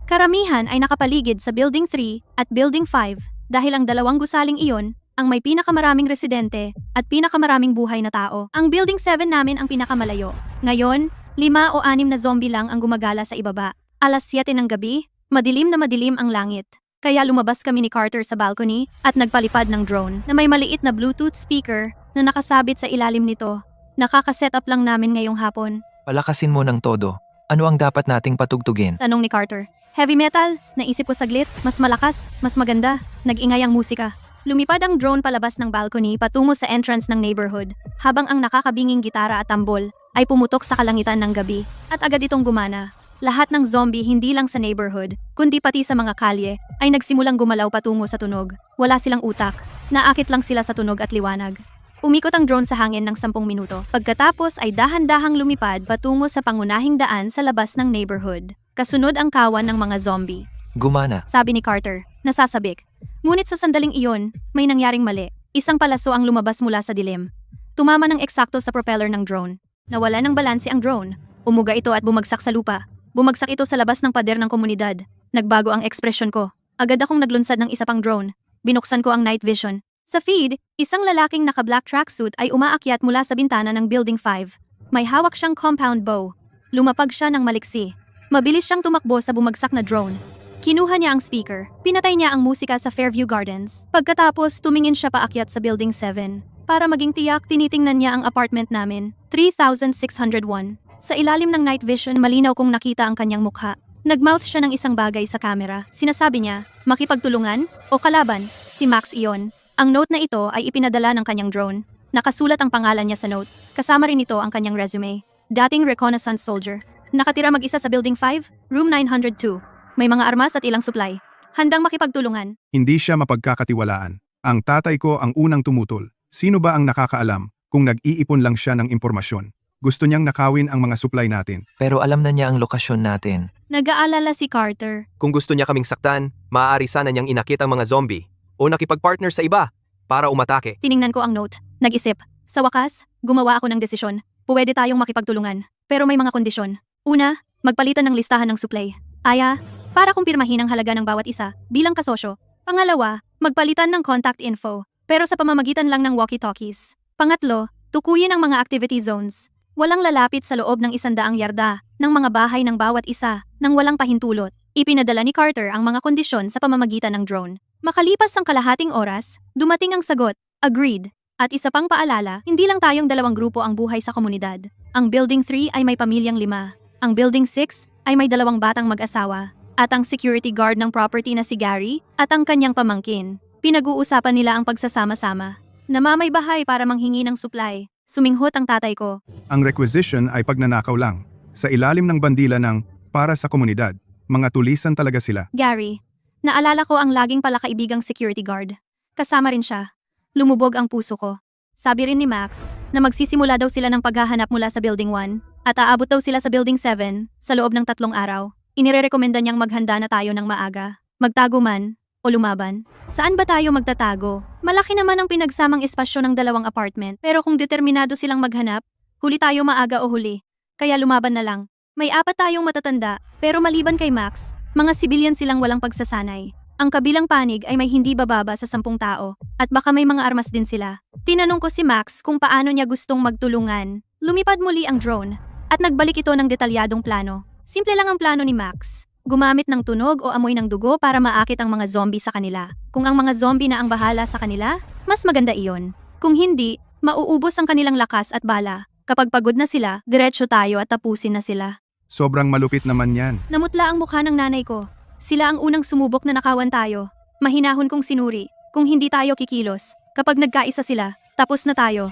A: Karamihan ay nakapaligid sa Building 3 at Building 5 dahil ang dalawang gusaling iyon ang may pinakamaraming residente at pinakamaraming buhay na tao. Ang Building 7 namin ang pinakamalayo. Ngayon, 5 o 6 na zombie lang ang gumagala sa ibaba. Alas 7 ng gabi, madilim na madilim ang langit. Kaya lumabas kami ni Carter sa balcony at nagpalipad ng drone na may maliit na Bluetooth speaker na nakasabit sa ilalim nito. Nakaka-setup lang namin ngayong hapon.
B: Palakasin mo ng todo. Ano ang dapat nating patugtugin?
A: Tanong ni Carter. Heavy metal? Naisip ko saglit. Mas malakas, mas maganda. Nag-ingay ang musika. Lumipad ang drone palabas ng balcony patungo sa entrance ng neighborhood, habang ang nakakabinging gitara at tambol ay pumutok sa kalangitan ng gabi, at agad itong gumana. Lahat ng zombie hindi lang sa neighborhood, kundi pati sa mga kalye, ay nagsimulang gumalaw patungo sa tunog. Wala silang utak. Naakit lang sila sa tunog at liwanag. Umikot ang drone sa hangin ng 10 minuto. Pagkatapos ay dahan-dahang lumipad patungo sa pangunahing daan sa labas ng neighborhood. Kasunod ang kawan ng mga zombie.
B: Gumana.
A: Sabi ni Carter, nasasabik. Ngunit sa sandaling iyon, may nangyaring mali. Isang palaso ang lumabas mula sa dilim. Tumama ng eksakto sa propeller ng drone. Nawala ng balanse ang drone. Umuga ito at bumagsak sa lupa. Bumagsak ito sa labas ng pader ng komunidad. Nagbago ang ekspresyon ko. Agad akong naglunsad ng isa pang drone. Binuksan ko ang night vision. Sa feed, isang lalaking naka-black tracksuit ay umaakyat mula sa bintana ng Building 5. May hawak siyang compound bow. Lumapag siya ng maliksi. Mabilis siyang tumakbo sa bumagsak na drone. Kinuha niya ang speaker. Pinatay niya ang musika sa Fairview Gardens. Pagkatapos, tumingin siya paakyat sa Building 7. Para maging tiyak, tinitingnan niya ang apartment namin. 3601. Sa ilalim ng night vision, malinaw kong nakita ang kanyang mukha. Nagmouth siya ng isang bagay sa camera. Sinasabi niya, makipagtulungan o kalaban, si Max iyon. Ang note na ito ay ipinadala ng kanyang drone. Nakasulat ang pangalan niya sa note. Kasama rin ito ang kanyang resume. Dating reconnaissance soldier. Nakatira mag-isa sa Building 5, Room 902. May mga armas at ilang supply. Handang makipagtulungan.
D: Hindi siya mapagkakatiwalaan. Ang tatay ko ang unang tumutol. Sino ba ang nakakaalam kung nag-iipon lang siya ng impormasyon? Gusto niyang nakawin ang mga supply natin.
B: Pero alam na niya ang lokasyon natin.
A: Nag-aalala si Carter.
F: Kung gusto niya kaming saktan, maaari sana niyang inakit ang mga zombie o nakipag-partner sa iba para umatake.
A: Tiningnan ko ang note. Nag-isip. Sa wakas, gumawa ako ng desisyon. Pwede tayong makipagtulungan. Pero may mga kondisyon. Una, magpalitan ng listahan ng supply. Aya, para kumpirmahin ang halaga ng bawat isa bilang kasosyo. Pangalawa, magpalitan ng contact info. Pero sa pamamagitan lang ng walkie-talkies. Pangatlo, tukuyin ang mga activity zones. Walang lalapit sa loob ng 100 yarda ng mga bahay ng bawat isa nang walang pahintulot. Ipinadala ni Carter ang mga kondisyon sa pamamagitan ng drone. Makalipas ang kalahating oras, dumating ang sagot, agreed. At isa pang paalala, hindi lang tayong 2 grupo ang buhay sa komunidad. Ang Building 3 ay may pamilyang 5. Ang Building 6 ay may 2 batang mag-asawa. At ang security guard ng property na si Gary at ang kanyang pamangkin. Pinag-uusapan nila ang pagsasama-sama. Namamay-bahay para manghingi ng supply. Suminghot ang tatay ko.
D: Ang requisition ay pagnanakaw lang. Sa ilalim ng bandila ng para sa komunidad. Mga tulisan talaga sila.
A: Gary, naalala ko ang laging palakaibigang security guard. Kasama rin siya. Lumubog ang puso ko. Sabi rin ni Max na magsisimula daw sila ng paghahanap mula sa Building 1 at aabot daw sila sa Building 7 sa loob ng 3 araw. Inirerekomenda niyang maghanda na tayo ng maaga. Magtago man o lumaban. Saan ba tayo magtatago? Malaki naman ang pinagsamang espasyo ng 2 apartment. Pero kung determinado silang maghanap, huli tayo maaga o huli. Kaya lumaban na lang. May 4 tayong matatanda, pero maliban kay Max, mga sibilyan silang walang pagsasanay. Ang kabilang panig ay may hindi bababa sa 10 tao, at baka may mga armas din sila. Tinanong ko si Max kung paano niya gustong magtulungan. Lumipad muli ang drone, at nagbalik ito ng detalyadong plano. Simple lang ang plano ni Max. Gumamit ng tunog o amoy ng dugo para maakit ang mga zombie sa kanila. Kung ang mga zombie na ang bahala sa kanila, mas maganda iyon. Kung hindi, mauubos ang kanilang lakas at bala. Kapag pagod na sila, diretso tayo at tapusin na sila.
D: Sobrang malupit naman yan.
A: Namutla ang mukha ng nanay ko. Sila ang unang sumubok na nakawan tayo. Mahinahon kong sinuri. Kung hindi tayo kikilos, kapag nagkaisa sila, tapos na tayo.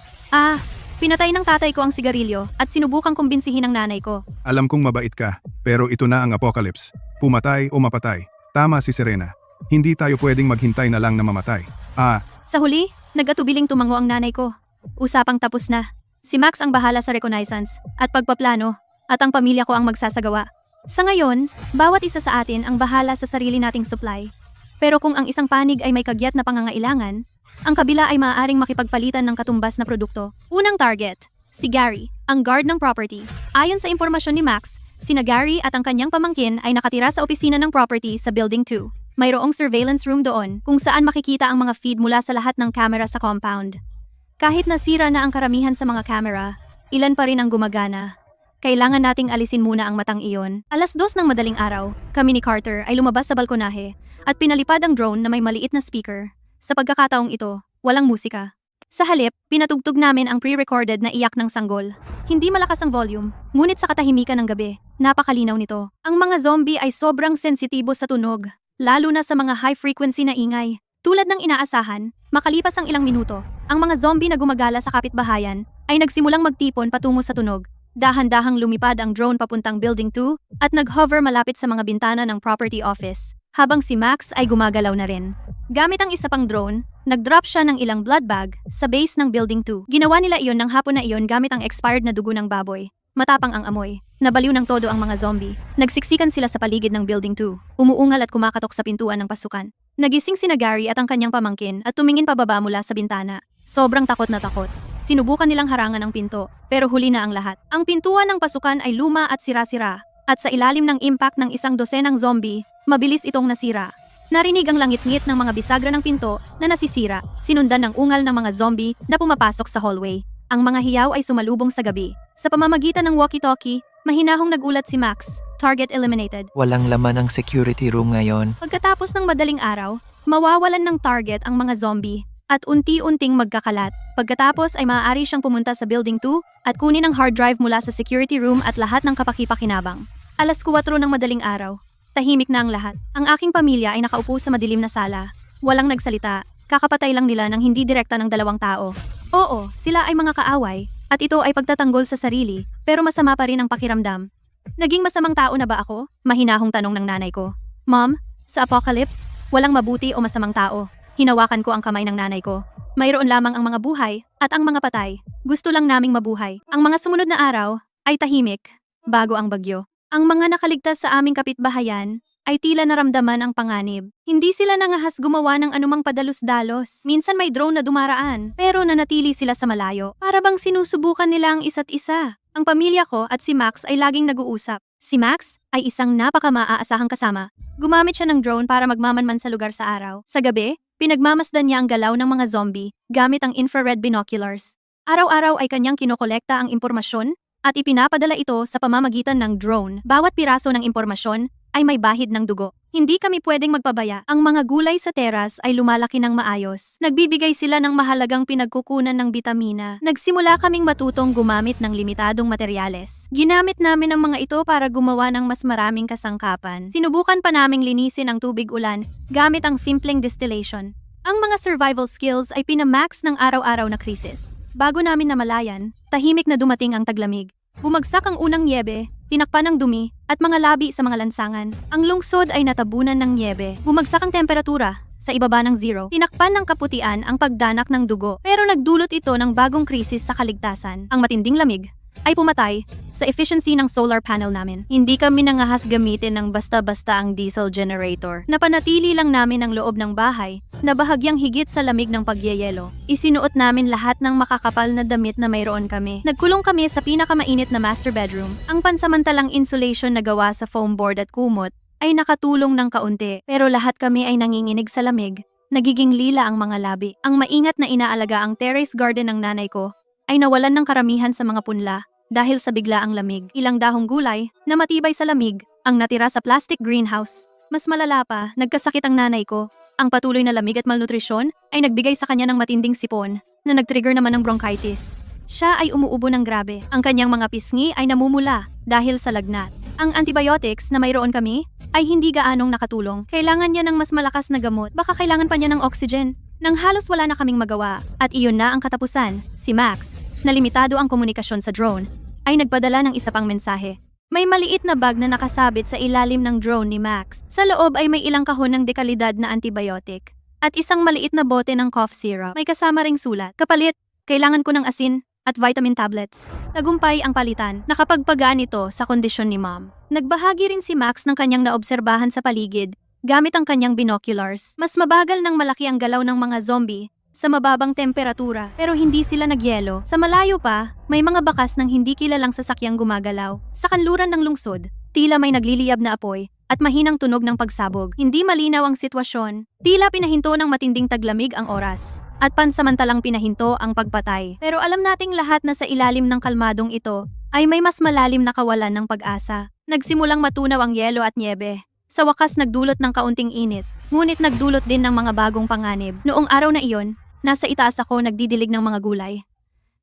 A: Pinatay ng tatay ko ang sigarilyo at sinubukang kumbinsihin ng nanay ko.
D: Alam kong mabait ka, pero ito na ang apocalypse. Pumatay o mapatay. Tama si Serena. Hindi tayo pwedeng maghintay na lang na mamatay.
A: Sa huli, nag-atubiling tumango ang nanay ko. Usapang tapos na. Si Max ang bahala sa reconnaissance at pagpaplano at ang pamilya ko ang magsasagawa. Sa ngayon, bawat isa sa atin ang bahala sa sarili nating supply. Pero kung ang isang panig ay may kagyat na pangangailangan, ang kabila ay maaaring makipagpalitan ng katumbas na produkto. Unang target, si Gary, ang guard ng property. Ayon sa impormasyon ni Max, sina Gary at ang kanyang pamangkin ay nakatira sa opisina ng property sa Building 2. Mayroong surveillance room doon kung saan makikita ang mga feed mula sa lahat ng camera sa compound. Kahit nasira na ang karamihan sa mga camera, ilan pa rin ang gumagana. Kailangan nating alisin muna ang matang iyon. 2:00 ng madaling araw, kami ni Carter ay lumabas sa balkonahe at pinalipad ang drone na may maliit na speaker. Sa pagkakataong ito, walang musika. Sa halip, pinatugtog namin ang pre-recorded na iyak ng sanggol. Hindi malakas ang volume, ngunit sa katahimikan ng gabi, napakalinaw nito. Ang mga zombie ay sobrang sensitibo sa tunog, lalo na sa mga high-frequency na ingay. Tulad ng inaasahan, makalipas ang ilang minuto, ang mga zombie na gumagala sa kapitbahayan ay nagsimulang magtipon patungo sa tunog. Dahan-dahang lumipad ang drone papuntang Building 2 at nag-hover malapit sa mga bintana ng property office, habang si Max ay gumagalaw na rin. Gamit ang isa pang drone, nag-drop siya ng ilang blood bag sa base ng Building 2. Ginawa nila iyon ng hapon na iyon gamit ang expired na dugo ng baboy. Matapang ang amoy. Nabaliw ng todo ang mga zombie. Nagsiksikan sila sa paligid ng Building 2, umuungal at kumakatok sa pintuan ng pasukan. Nagising sina Gary at ang kanyang pamangkin at tumingin pababa mula sa bintana. Sobrang takot na takot. Sinubukan nilang harangan ang pinto, pero huli na ang lahat. Ang pintuan ng pasukan ay luma at sira-sira, at sa ilalim ng impact ng 100 zombie, mabilis itong nasira. Narinig ang langit-ngit ng mga bisagra ng pinto na nasisira, sinundan ng ungal ng mga zombie na pumapasok sa hallway. Ang mga hiyaw ay sumalubong sa gabi. Sa pamamagitan ng walkie-talkie, mahinahong nagulat si Max. Target eliminated.
B: Walang laman ang security room ngayon.
A: Pagkatapos ng madaling araw, mawawalan ng target ang mga zombie at unti-unting magkakalat. Pagkatapos ay maaari siyang pumunta sa Building 2 at kunin ang hard drive mula sa security room at lahat ng kapakipakinabang. 4:00 ng madaling araw. Tahimik na ang lahat. Ang aking pamilya ay nakaupo sa madilim na sala. Walang nagsalita. Kakapatay lang nila ng hindi direkta ng 2 tao. Oo, sila ay mga kaaway at ito ay pagtatanggol sa sarili, pero masama pa rin ang pakiramdam. Naging masamang tao na ba ako? Mahinahong tanong ng nanay ko. Mom, sa apocalypse, walang mabuti o masamang tao. Hinawakan ko ang kamay ng nanay ko. Mayroon lamang ang mga buhay at ang mga patay. Gusto lang naming mabuhay. Ang mga sumunod na araw ay tahimik, bago ang bagyo. Ang mga nakaligtas sa aming kapitbahayan ay tila naramdaman ang panganib. Hindi sila nangahas gumawa ng anumang padalos-dalos. Minsan may drone na dumaraan, pero nanatili sila sa malayo. Para bang sinusubukan nila ang isa't isa. Ang pamilya ko at si Max ay laging nag-uusap. Si Max ay isang napaka-maaasahang kasama. Gumamit siya ng drone para magmamanman sa lugar sa araw. Sa gabi, pinagmamasdan niya ang galaw ng mga zombie gamit ang infrared binoculars. Araw-araw ay kanyang kinokolekta ang impormasyon at ipinapadala ito sa pamamagitan ng drone. Bawat piraso ng impormasyon ay may bahid ng dugo. Hindi kami pwedeng magpabaya. Ang mga gulay sa teras ay lumalaki ng maayos. Nagbibigay sila ng mahalagang pinagkukunan ng bitamina. Nagsimula kaming matutong gumamit ng limitadong materyales. Ginamit namin ang mga ito para gumawa ng mas maraming kasangkapan. Sinubukan pa naming linisin ang tubig ulan gamit ang simpleng distillation. Ang mga survival skills ay pinamax ng araw-araw na krisis. Bago namin namalayan, tahimik na dumating ang taglamig. Bumagsak ang unang nyebe, tinakpan ng dumi, at mga labi sa mga lansangan. Ang lungsod ay natabunan ng nyebe. Bumagsak ang temperatura, sa ibaba ng 0. Tinakpan ng kaputian ang pagdanak ng dugo, pero nagdulot ito ng bagong krisis sa kaligtasan. Ang matinding lamig ay pumatay sa efficiency ng solar panel namin. Hindi kami nangahas gamitin ng basta-basta ang diesel generator. Napanatili lang namin ang loob ng bahay na bahagyang higit sa lamig ng pagyeyelo. Isinuot namin lahat ng makakapal na damit na mayroon kami. Nagkulong kami sa pinakamainit na master bedroom. Ang pansamantalang insulation na gawa sa foam board at kumot ay nakatulong ng kaunti, pero lahat kami ay nanginginig sa lamig. Nagiging lila ang mga labi. Ang maingat na inaalaga ang terrace garden ng nanay ko ay nawalan ng karamihan sa mga punla dahil sa biglaang lamig. Ilang dahong gulay na matibay sa lamig ang natira sa plastic greenhouse. Mas malala pa, nagkasakit ang nanay ko. Ang patuloy na lamig at malnutrisyon ay nagbigay sa kanya ng matinding sipon na nag-trigger naman ng bronchitis. Siya ay umuubo ng grabe. Ang kanyang mga pisngi ay namumula dahil sa lagnat. Ang antibiotics na mayroon kami ay hindi gaanong nakatulong. Kailangan niya ng mas malakas na gamot. Baka kailangan pa niya ng oxygen. Nang halos wala na kaming magawa at iyon na ang katapusan, si Max, na limitado ang komunikasyon sa drone, ay nagpadala ng isa pang mensahe. May maliit na bag na nakasabit sa ilalim ng drone ni Max. Sa loob ay may ilang kahon ng dekalidad na antibiotic at isang maliit na bote ng cough syrup. May kasama ring sulat. Kapalit, kailangan ko ng asin at vitamin tablets. Tagumpay ang palitan. Nakapagpagaan ito sa kondisyon ni Mom. Nagbahagi rin si Max ng kanyang naobserbahan sa paligid gamit ang kanyang binoculars. Mas mabagal ng malaki ang galaw ng mga zombie sa mababang temperatura, pero hindi sila nagyelo. Sa malayo pa, may mga bakas ng hindi kilalang sasakyang gumagalaw. Sa kanluran ng lungsod, tila may nagliliyab na apoy at mahinang tunog ng pagsabog. Hindi malinaw ang sitwasyon. Tila pinahinto ng matinding taglamig ang oras at pansamantalang pinahinto ang pagpatay. Pero alam nating lahat na sa ilalim ng kalmadong ito ay may mas malalim na kawalan ng pag-asa. Nagsimulang matunaw ang yelo at niebe. Sa wakas nagdulot ng kaunting init, ngunit nagdulot din ng mga bagong panganib. Noong araw na iyon, nasa itaas ako nagdidilig ng mga gulay.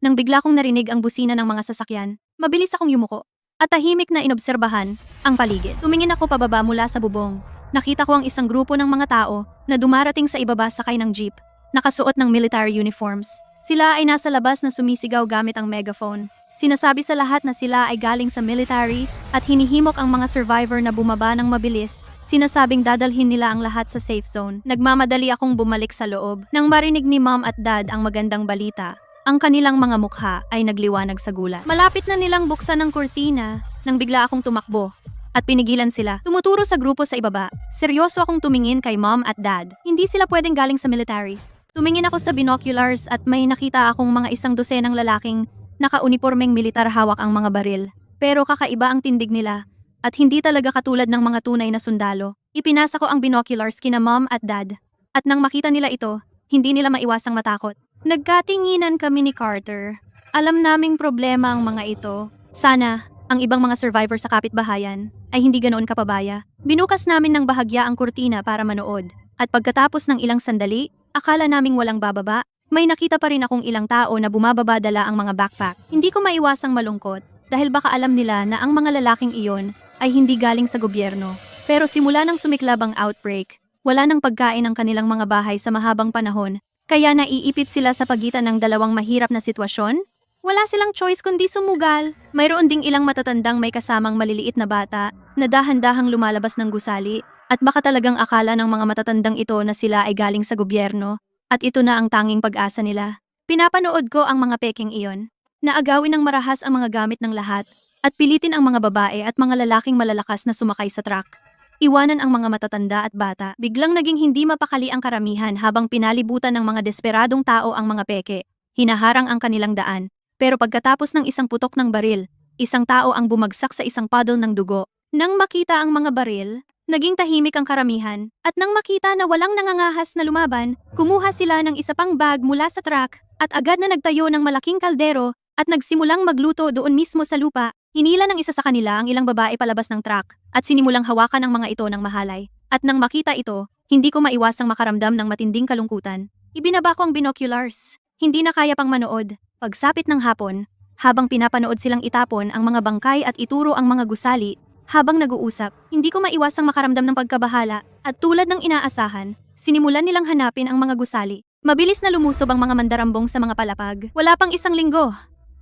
A: Nang bigla kong narinig ang busina ng mga sasakyan, mabilis akong yumuko at tahimik na inobserbahan ang paligid. Tumingin ako pababa mula sa bubong. Nakita ko ang isang grupo ng mga tao na dumarating sa ibaba sakay ng jeep, nakasuot ng military uniforms. Sila ay nasa labas na sumisigaw gamit ang megaphone. Sinasabi sa lahat na sila ay galing sa military at hinihimok ang mga survivor na bumaba ng mabilis. Sinasabing dadalhin nila ang lahat sa safe zone. Nagmamadali akong bumalik sa loob. Nang marinig ni Mom at Dad ang magandang balita, ang kanilang mga mukha ay nagliwanag sa gulat. Malapit na nilang buksan ang kurtina nang bigla akong tumakbo at pinigilan sila. Tumuturo sa grupo sa ibaba. Seryoso akong tumingin kay Mom at Dad. Hindi sila pwedeng galing sa military. Tumingin ako sa binoculars at may nakita akong mga 100 lalaking naka-unipormeng militar hawak ang mga baril. Pero kakaiba ang tindig nila at hindi talaga katulad ng mga tunay na sundalo. Ipinasa ko ang binoculars kina Mom at Dad at nang makita nila ito, hindi nila maiwasang matakot. Nagkatinginan kami ni Carter. Alam naming problema ang mga ito. Sana ang ibang mga survivor sa kapitbahayan ay hindi ganoon kapabaya. Binukas namin ng bahagya ang kurtina para manood at pagkatapos ng ilang sandali, akala naming walang bababa. May nakita pa rin akong ilang tao na bumababa dala ang mga backpack. Hindi ko maiwasang malungkot dahil baka alam nila na ang mga lalaking iyon ay hindi galing sa gobyerno. Pero simula nang sumiklab ang outbreak, wala nang pagkain ang kanilang mga bahay sa mahabang panahon, kaya naiipit sila sa pagitan ng dalawang mahirap na sitwasyon. Wala silang choice kundi sumugal. Mayroon ding ilang matatandang may kasamang maliliit na bata na dahan-dahang lumalabas ng gusali at baka talagang akala ng mga matatandang ito na sila ay galing sa gobyerno. At ito na ang tanging pag-asa nila. Pinapanood ko ang mga peking iyon, na agawin ng marahas ang mga gamit ng lahat, at pilitin ang mga babae at mga lalaking malalakas na sumakay sa truck. Iwanan ang mga matatanda at bata. Biglang naging hindi mapakali ang karamihan habang pinalibutan ng mga desperadong tao ang mga peke. Hinaharang ang kanilang daan. Pero pagkatapos ng isang putok ng baril, isang tao ang bumagsak sa isang puddle ng dugo. Nang makita ang mga baril, naging tahimik ang karamihan, at nang makita na walang nangangahas na lumaban, kumuha sila ng isa pang bag mula sa truck at agad na nagtayo ng malaking kaldero at nagsimulang magluto doon mismo sa lupa. Hinila ng isa sa kanila ang ilang babae palabas ng truck at sinimulang hawakan ang mga ito ng mahalay. At nang makita ito, hindi ko maiwasang makaramdam ng matinding kalungkutan. Ibinaba ko ang binoculars. Hindi na kaya pang manood. Pagsapit ng hapon, habang pinapanood silang itapon ang mga bangkay at ituro ang mga gusali, habang nag-uusap, hindi ko maiwasang makaramdam ng pagkabahala at tulad ng inaasahan, sinimulan nilang hanapin ang mga gusali. Mabilis na lumusob ang mga mandarambong sa mga palapag. Wala pang isang linggo.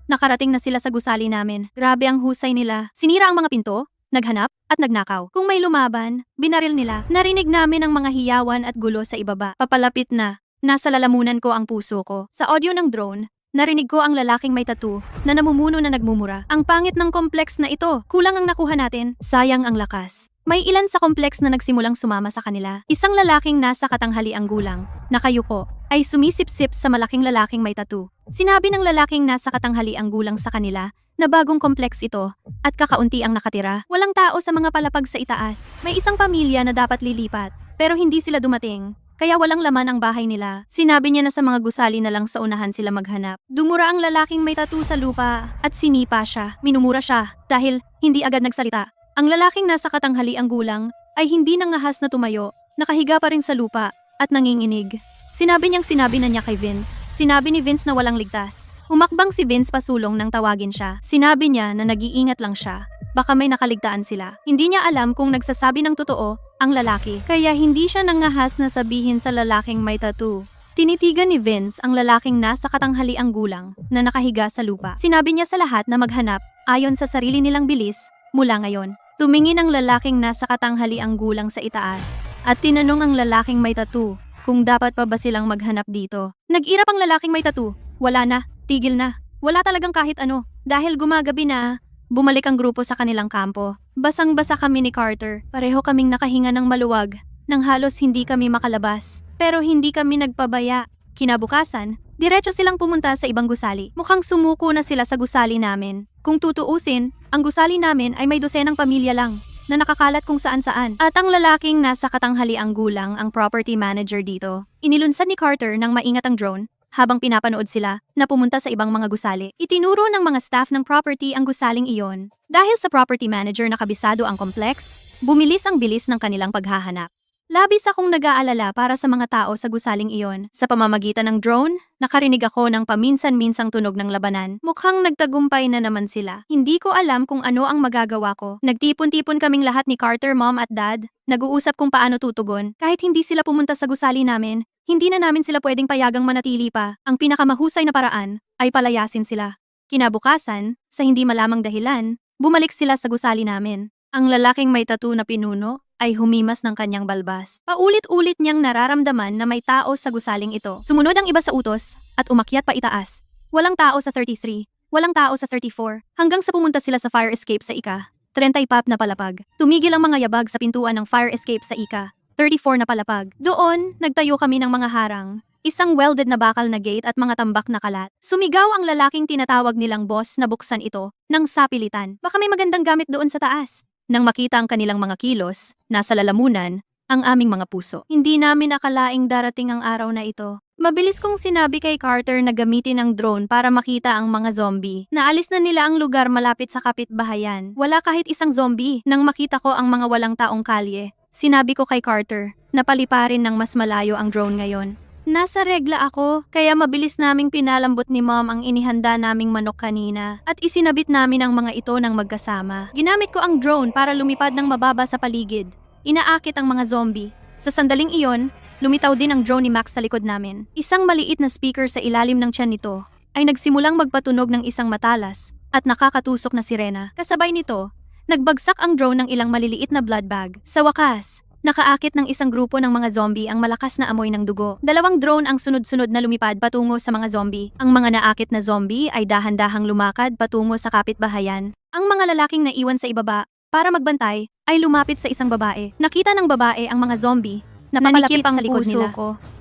A: Nakarating na sila sa gusali namin. Grabe ang husay nila. Sinira ang mga pinto, naghanap, at nagnakaw. Kung may lumaban, binaril nila. Narinig namin ang mga hiyawan at gulo sa ibaba. Papalapit na. Nasa lalamunan ko ang puso ko. Sa audio ng drone, narinig ko ang lalaking may tattoo na namumuno na nagmumura. Ang pangit ng kompleks na ito. Kulang ang nakuha natin. Sayang ang lakas. May ilan sa kompleks na nagsimulang sumama sa kanila. Isang lalaking nasa katanghaliang gulang, nakayuko, ay sumisip-sip sa malaking lalaking may tattoo. Sinabi ng lalaking nasa katanghaliang gulang sa kanila na bagong kompleks ito at kakaunti ang nakatira. Walang tao sa mga palapag sa itaas. May isang pamilya na dapat lilipat, pero hindi sila dumating. Kaya walang laman ang bahay nila. Sinabi niya na sa mga gusali na lang sa unahan sila maghanap. Dumura ang lalaking may tattoo sa lupa at sinipa siya. Minumura siya dahil hindi agad nagsalita. Ang lalaking nasa katanghaliang gulang ay hindi nangahas na tumayo, nakahiga pa rin sa lupa at nanginginig. Sinabi na niya kay Vince. Sinabi ni Vince na walang ligtas. Humakbang si Vince pasulong nang tawagin siya. Sinabi niya na nag-iingat lang siya. Baka may nakaligtaan sila. Hindi niya alam kung nagsasabi ng totoo ang lalaki, kaya hindi siya nangahas na sabihin sa lalaking may tattoo. Tinitigan ni Vince ang lalaking nasa katanghaliang gulang na nakahiga sa lupa. Sinabi niya sa lahat na maghanap ayon sa sarili nilang bilis mula ngayon. Tumingin ang lalaking nasa katanghaliang gulang sa itaas at tinanong ang lalaking may tattoo kung dapat pa ba silang maghanap dito. Nag-irap ang lalaking may tattoo. Wala na, tigil na. Wala talagang kahit ano. Dahil gumagabi na, bumalik ang grupo sa kanilang kampo. Basang-basa kami ni Carter. Pareho kaming nakahinga ng maluwag, nang halos hindi kami makalabas. Pero hindi kami nagpabaya. Kinabukasan, diretso silang pumunta sa ibang gusali. Mukhang sumuko na sila sa gusali namin. Kung tutuusin, ang gusali namin ay may dosenang pamilya lang. na nakakalat kung saan-saan. At ang lalaking nasa katanghaliang gulang ang property manager dito. Inilunsad ni Carter ng maingat ang drone habang pinapanood sila na pumunta sa ibang mga gusali. Itinuro ng mga staff ng property ang gusaling iyon. Dahil sa property manager na kabisado ang complex, bumilis ang bilis ng kanilang paghahanap. Labis akong nag-aalala para sa mga tao sa gusaling iyon. Sa pamamagitan ng drone, nakarinig ako ng paminsan-minsang tunog ng labanan. Mukhang nagtagumpay na naman sila. Hindi ko alam kung ano ang magagawa ko. Nagtipon-tipon kaming lahat ni Carter, Mom at Dad. Nag-uusap kung paano tutugon. Kahit hindi sila pumunta sa gusali namin, hindi na namin sila pwedeng payagang manatili pa. Ang pinakamahusay na paraan ay palayasin sila. Kinabukasan, sa hindi malamang dahilan, bumalik sila sa gusali namin. Ang lalaking may tattoo na pinuno ay humimas ng kanyang balbas. Paulit-ulit niyang nararamdaman na may tao sa gusaling ito. Sumunod ang iba sa utos at umakyat pa itaas. Walang tao sa 33, walang tao sa 34, hanggang sa pumunta sila sa fire escape sa ika-35 na palapag. Tumigil ang mga yabag sa pintuan ng fire escape sa ika-34 na palapag. Doon, nagtayo kami ng mga harang, isang welded na bakal na gate at mga tambak na kalat. Sumigaw ang lalaking tinatawag nilang boss na buksan ito ng sapilitan. Baka may magandang gamit doon sa taas. Nang makita ang kanilang mga kilos, nasa lalamunan, ang aming mga puso. Hindi namin akalaing darating ang araw na ito. Mabilis kong sinabi kay Carter na gamitin ang drone para makita ang mga zombie. Naalis na nila ang lugar malapit sa kapitbahayan. Wala kahit isang zombie. Nang makita ko ang mga walang taong kalye, sinabi ko kay Carter na paliparin ng mas malayo ang drone ngayon. Nasa regla ako, kaya mabilis naming pinalambot ni Mom ang inihanda naming manok kanina at isinabit namin ang mga ito ng magkasama. Ginamit ko ang drone para lumipad ng mababa sa paligid. Inaakit ang mga zombie. Sa sandaling iyon, lumitaw din ang drone ni Max sa likod namin. Isang maliit na speaker sa ilalim ng tiyan nito ay nagsimulang magpatunog ng isang matalas at nakakatusok na sirena. Kasabay nito, nagbagsak ang drone ng ilang maliliit na blood bag. Sa wakas, nakaakit ng isang grupo ng mga zombie ang malakas na amoy ng dugo. Dalawang drone ang sunod-sunod na lumipad patungo sa mga zombie. Ang mga naakit na zombie ay dahan-dahang lumakad patungo sa kapitbahayan. Ang mga lalaking naiwan sa ibaba para magbantay ay lumapit sa isang babae. Nakita ng babae ang mga zombie na papalapit sa likod nila.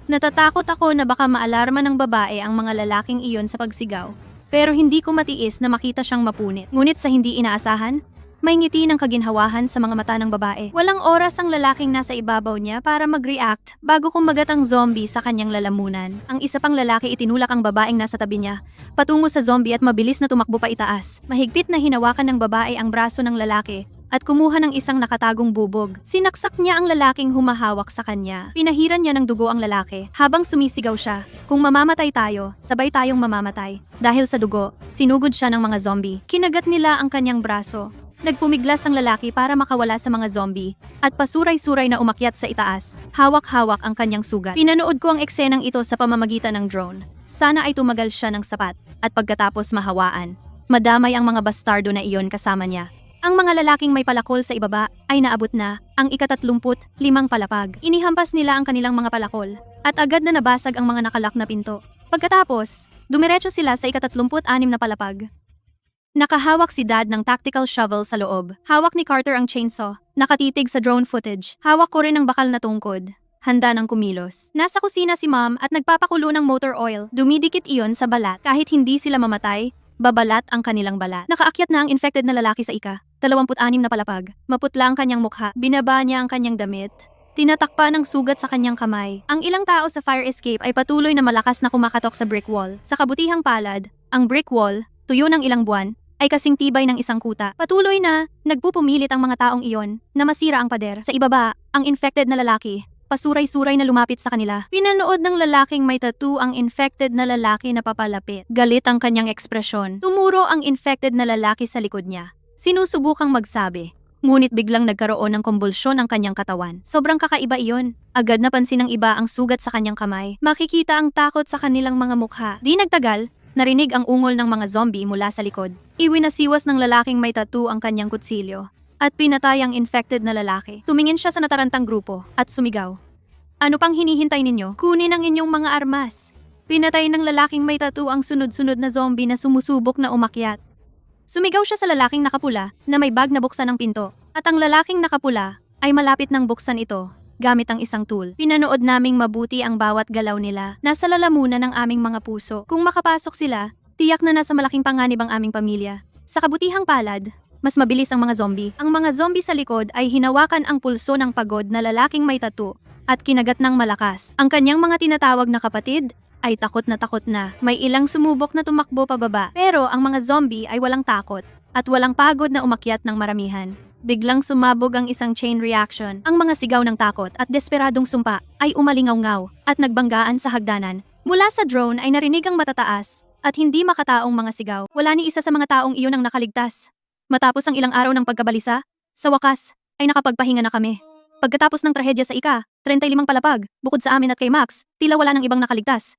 A: Natatakot ako na baka maalarma ng babae ang mga lalaking iyon sa pagsigaw. Pero hindi ko matiis na makita siyang mapunit. Ngunit sa hindi inaasahan, may ngiti ng kaginhawahan sa mga mata ng babae. Walang oras ang lalaking nasa ibabaw niya para mag-react bago kumagat ang zombie sa kanyang lalamunan. Ang isa pang lalaki itinulak ang babaeng nasa tabi niya patungo sa zombie at mabilis na tumakbo pa itaas. Mahigpit na hinawakan ng babae ang braso ng lalaki at kumuha ng isang nakatagong bubog. Sinaksak niya ang lalaking humahawak sa kanya. Pinahiran niya ng dugo ang lalaki habang sumisigaw siya. Kung mamamatay tayo, sabay tayong mamamatay. Dahil sa dugo, sinugod siya ng mga zombie. Kinagat nila ang kanyang braso. Nagpumiglas ang lalaki para makawala sa mga zombie at pasuray-suray na umakyat sa itaas. Hawak-hawak ang kanyang sugat. Pinanood ko ang eksenang ito sa pamamagitan ng drone. Sana ay tumagal siya ng sapat at pagkatapos mahawaan, madamay ang mga bastardo na iyon kasama niya. Ang mga lalaking may palakol sa ibaba ay naabot na ang ika-35 palapag. Inihampas nila ang kanilang mga palakol at agad na nabasag ang mga nakalak na pinto. Pagkatapos, dumiretso sila sa ika-36 na palapag. Nakahawak si Dad ng tactical shovel sa loob. Hawak ni Carter ang chainsaw. Nakatitig sa drone footage. Hawak ko rin ang bakal na tungkod. Handa ng kumilos. Nasa kusina si Mom at nagpapakulo ng motor oil. Dumidikit iyon sa balat. Kahit hindi sila mamatay, babalat ang kanilang balat. Nakaakyat na ang infected na lalaki sa ika-26 na palapag. Maputla ang kanyang mukha. Binaba niya ang kanyang damit. Tinatakpa ng sugat sa kanyang kamay. Ang ilang tao sa fire escape ay patuloy na malakas na kumakatok sa brick wall. Sa kabutihang palad, ang brick wall, tuyo ng ilang buwan, ay kasing tibay ng isang kuta. Patuloy na nagpupumilit ang mga taong iyon na masira ang pader. Sa ibaba, ang infected na lalaki, pasuray-suray na lumapit sa kanila. Pinanood ng lalaking may tattoo ang infected na lalaki na papalapit. Galit ang kanyang ekspresyon. Tumuro ang infected na lalaki sa likod niya. Sinusubukang magsabi, ngunit biglang nagkaroon ng kumbulsyon ang kanyang katawan. Sobrang kakaiba iyon. Agad napansin ng iba ang sugat sa kanyang kamay. Makikita ang takot sa kanilang mga mukha. Di nagtagal, narinig ang ungol ng mga zombie mula sa likod. Iwinasiwas ng lalaking may tattoo ang kanyang kutsilyo at pinatay ang infected na lalaki. Tumingin siya sa natarantang grupo at sumigaw. Ano pang hinihintay ninyo? Kunin ang inyong mga armas. Pinatay ng lalaking may tattoo ang sunod-sunod na zombie na sumusubok na umakyat. Sumigaw siya sa lalaking nakapula na may bag na buksan ng pinto at ang lalaking nakapula ay malapit ng buksan ito gamit ang isang tool. Pinanood naming mabuti ang bawat galaw nila. Nasa lalamunan ng aming mga puso. Kung makapasok sila, tiyak na nasa malaking panganib ang aming pamilya. Sa kabutihang palad, mas mabilis ang mga zombie. Ang mga zombie sa likod ay hinawakan ang pulso ng pagod na lalaking may tattoo at kinagat ng malakas. Ang kanyang mga tinatawag na kapatid ay takot na. May ilang sumubok na tumakbo pababa. Pero ang mga zombie ay walang takot at walang pagod na umakyat ng maramihan. Biglang sumabog ang isang chain reaction. Ang mga sigaw ng takot at desperadong sumpa ay umalingaw-ngaw at nagbanggaan sa hagdanan. Mula sa drone ay narinig ang matataas at hindi makataong mga sigaw. Wala ni isa sa mga taong iyon ang nakaligtas. Matapos ang ilang araw ng pagkabalisa, sa wakas ay nakapagpahinga na kami. Pagkatapos ng trahedya sa 35 palapag, bukod sa amin at kay Max, tila wala ng ibang nakaligtas.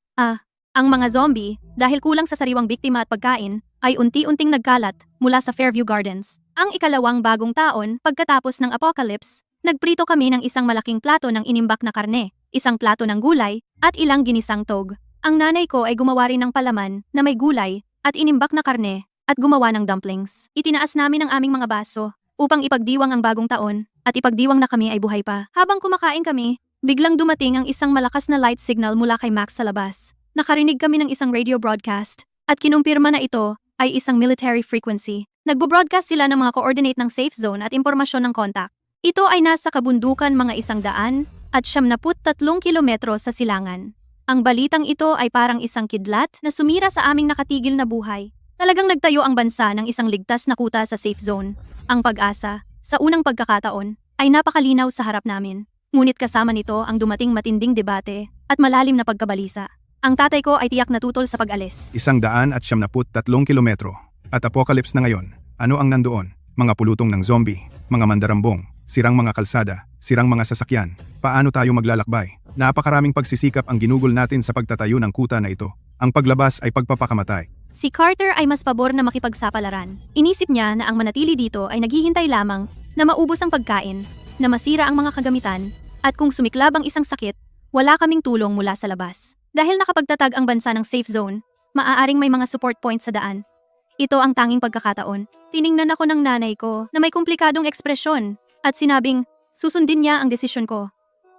A: Ang mga zombie, dahil kulang sa sariwang biktima at pagkain, ay unti-unting nagkalat mula sa Fairview Gardens. Ang ikalawang bagong taon, pagkatapos ng apocalypse, nagprito kami ng isang malaking plato ng inimbak na karne, isang plato ng gulay, at ilang ginisang tog. Ang nanay ko ay gumawa rin ng palaman na may gulay at inimbak na karne at gumawa ng dumplings. Itinaas namin ang aming mga baso upang ipagdiwang ang bagong taon at ipagdiwang na kami ay buhay pa. Habang kumakain kami, biglang dumating ang isang malakas na light signal mula kay Max sa labas. Nakarinig kami ng isang radio broadcast at kinumpirma na ito ay isang military frequency. Nagbo-broadcast sila ng mga coordinate ng safe zone at impormasyon ng contact. Ito ay nasa kabundukan mga 100 at 73 kilometro sa silangan. Ang balitang ito ay parang isang kidlat na sumira sa aming nakatigil na buhay. Talagang nagtayo ang bansa ng isang ligtas na kuta sa safe zone. Ang pag-asa, sa unang pagkakataon, ay napakalinaw sa harap namin. Ngunit kasama nito ang dumating matinding debate at malalim na pagkabalisa. Ang tatay ko ay tiyak na tutol sa pag-alis.
D: 173 kilometro. At apocalypse na ngayon. Ano ang nandoon? Mga pulutong ng zombie, mga mandarambong, sirang mga kalsada, sirang mga sasakyan. Paano tayo maglalakbay? Napakaraming pagsisikap ang ginugol natin sa pagtatayo ng kuta na ito. Ang paglabas ay pagpapakamatay.
A: Si Carter ay mas pabor na makipagsapalaran. Inisip niya na ang manatili dito ay naghihintay lamang na maubos ang pagkain, na masira ang mga kagamitan, at kung sumiklab ang isang sakit, wala kaming tulong mula sa labas. Dahil nakapagtatag ang bansa ng safe zone, maaaring may mga support points sa daan. Ito ang tanging pagkakataon. Tiningnan ako ng nanay ko na may komplikadong ekspresyon at sinabing susundin niya ang desisyon ko.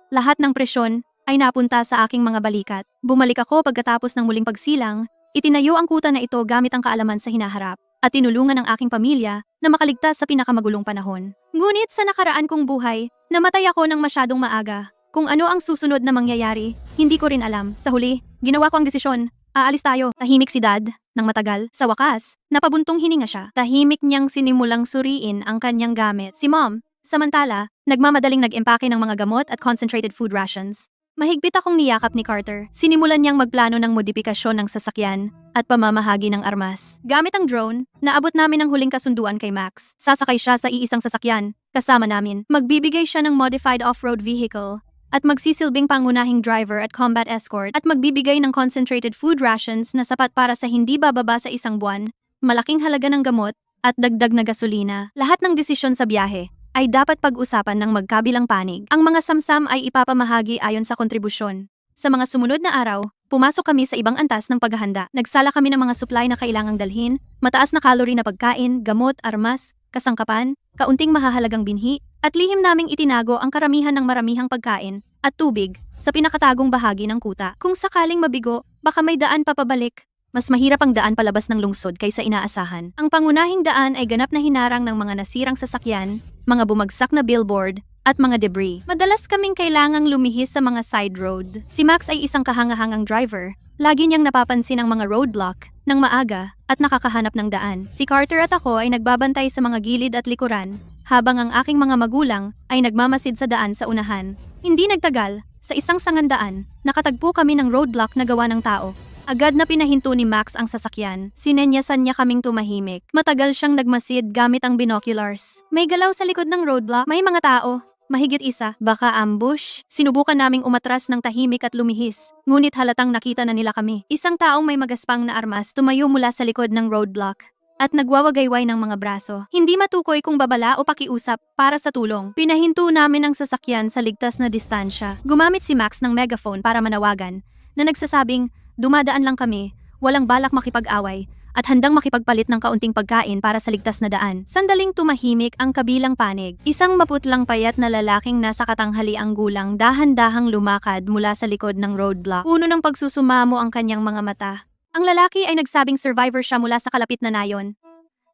A: Lahat ng presyon ay napunta sa aking mga balikat. Bumalik ako pagkatapos ng muling pagsilang, itinayo ang kuta na ito gamit ang kaalaman sa hinaharap at tinulungan ang aking pamilya na makaligtas sa pinakamagulong panahon. Ngunit sa nakaraan kong buhay, namatay ako ng masyadong maaga. Kung ano ang susunod na mangyayari, hindi ko rin alam. Sa huli, ginawa ko ang desisyon. Aalis tayo. Tahimik si Dad. Nang matagal, sa wakas, napabuntong hininga siya. Tahimik niyang sinimulang suriin ang kanyang gamit. Si Mom, samantala, nagmamadaling nag-empake ng mga gamot at concentrated food rations. Mahigpit akong niyakap ni Carter. Sinimulan niyang magplano ng modifikasyon ng sasakyan at pamamahagi ng armas. Gamit ang drone, naabot namin ang huling kasunduan kay Max. Sasakay siya sa iisang sasakyan. Kasama namin, magbibigay siya ng modified off-road vehicle at magsisilbing pangunahing driver at combat escort at magbibigay ng concentrated food rations na sapat para sa hindi bababa sa isang buwan, malaking halaga ng gamot, at dagdag na gasolina. Lahat ng desisyon sa biyahe ay dapat pag-usapan ng magkabilang panig. Ang mga samsam ay ipapamahagi ayon sa kontribusyon. Sa mga sumunod na araw, pumasok kami sa ibang antas ng paghahanda. Nagsala kami ng mga supply na kailangang dalhin, mataas na calorie na pagkain, gamot, armas, kasangkapan, kaunting mahahalagang binhi, at lihim naming itinago ang karamihan ng maramihang pagkain at tubig sa pinakatagong bahagi ng kuta. Kung sakaling mabigo, baka may daan papabalik. Mas mahirap ang daan palabas ng lungsod kaysa inaasahan. Ang pangunahing daan ay ganap na hinarang ng mga nasirang sasakyan, mga bumagsak na billboard, at mga debris. Madalas kaming kailangang lumihis sa mga side road. Si Max ay isang kahangahangang driver. Lagi niyang napapansin ang mga roadblock ng maaga at nakakahanap ng daan. Si Carter at ako ay nagbabantay sa mga gilid at likuran, habang ang aking mga magulang ay nagmamasid sa daan sa unahan. Hindi nagtagal, sa isang sangandaan, nakatagpo kami ng roadblock na gawa ng tao. Agad na pinahinto ni Max ang sasakyan. Sinenyasan niya kaming tumahimik. Matagal siyang nagmasid gamit ang binoculars. May galaw sa likod ng roadblock. May mga tao. Mahigit isa. Baka ambush. Sinubukan naming umatras ng tahimik at lumihis. Ngunit halatang nakita na nila kami. Isang taong may magaspang na armas tumayo mula sa likod ng roadblock at nagwawagayway ng mga braso. Hindi matukoy kung babala o pakiusap para sa tulong. Pinahinto namin ang sasakyan sa ligtas na distansya. Gumamit si Max ng megaphone para manawagan na nagsasabing, dumadaan lang kami, walang balak makipag-away, at handang makipagpalit ng kaunting pagkain para sa ligtas na daan. Sandaling tumahimik ang kabilang panig. Isang maputlang payat na lalaking nasa katanghali ang gulang dahan-dahang lumakad mula sa likod ng roadblock. Puno ng pagsusumamo ang kanyang mga mata. Ang lalaki ay nagsabing survivor siya mula sa kalapit na nayon.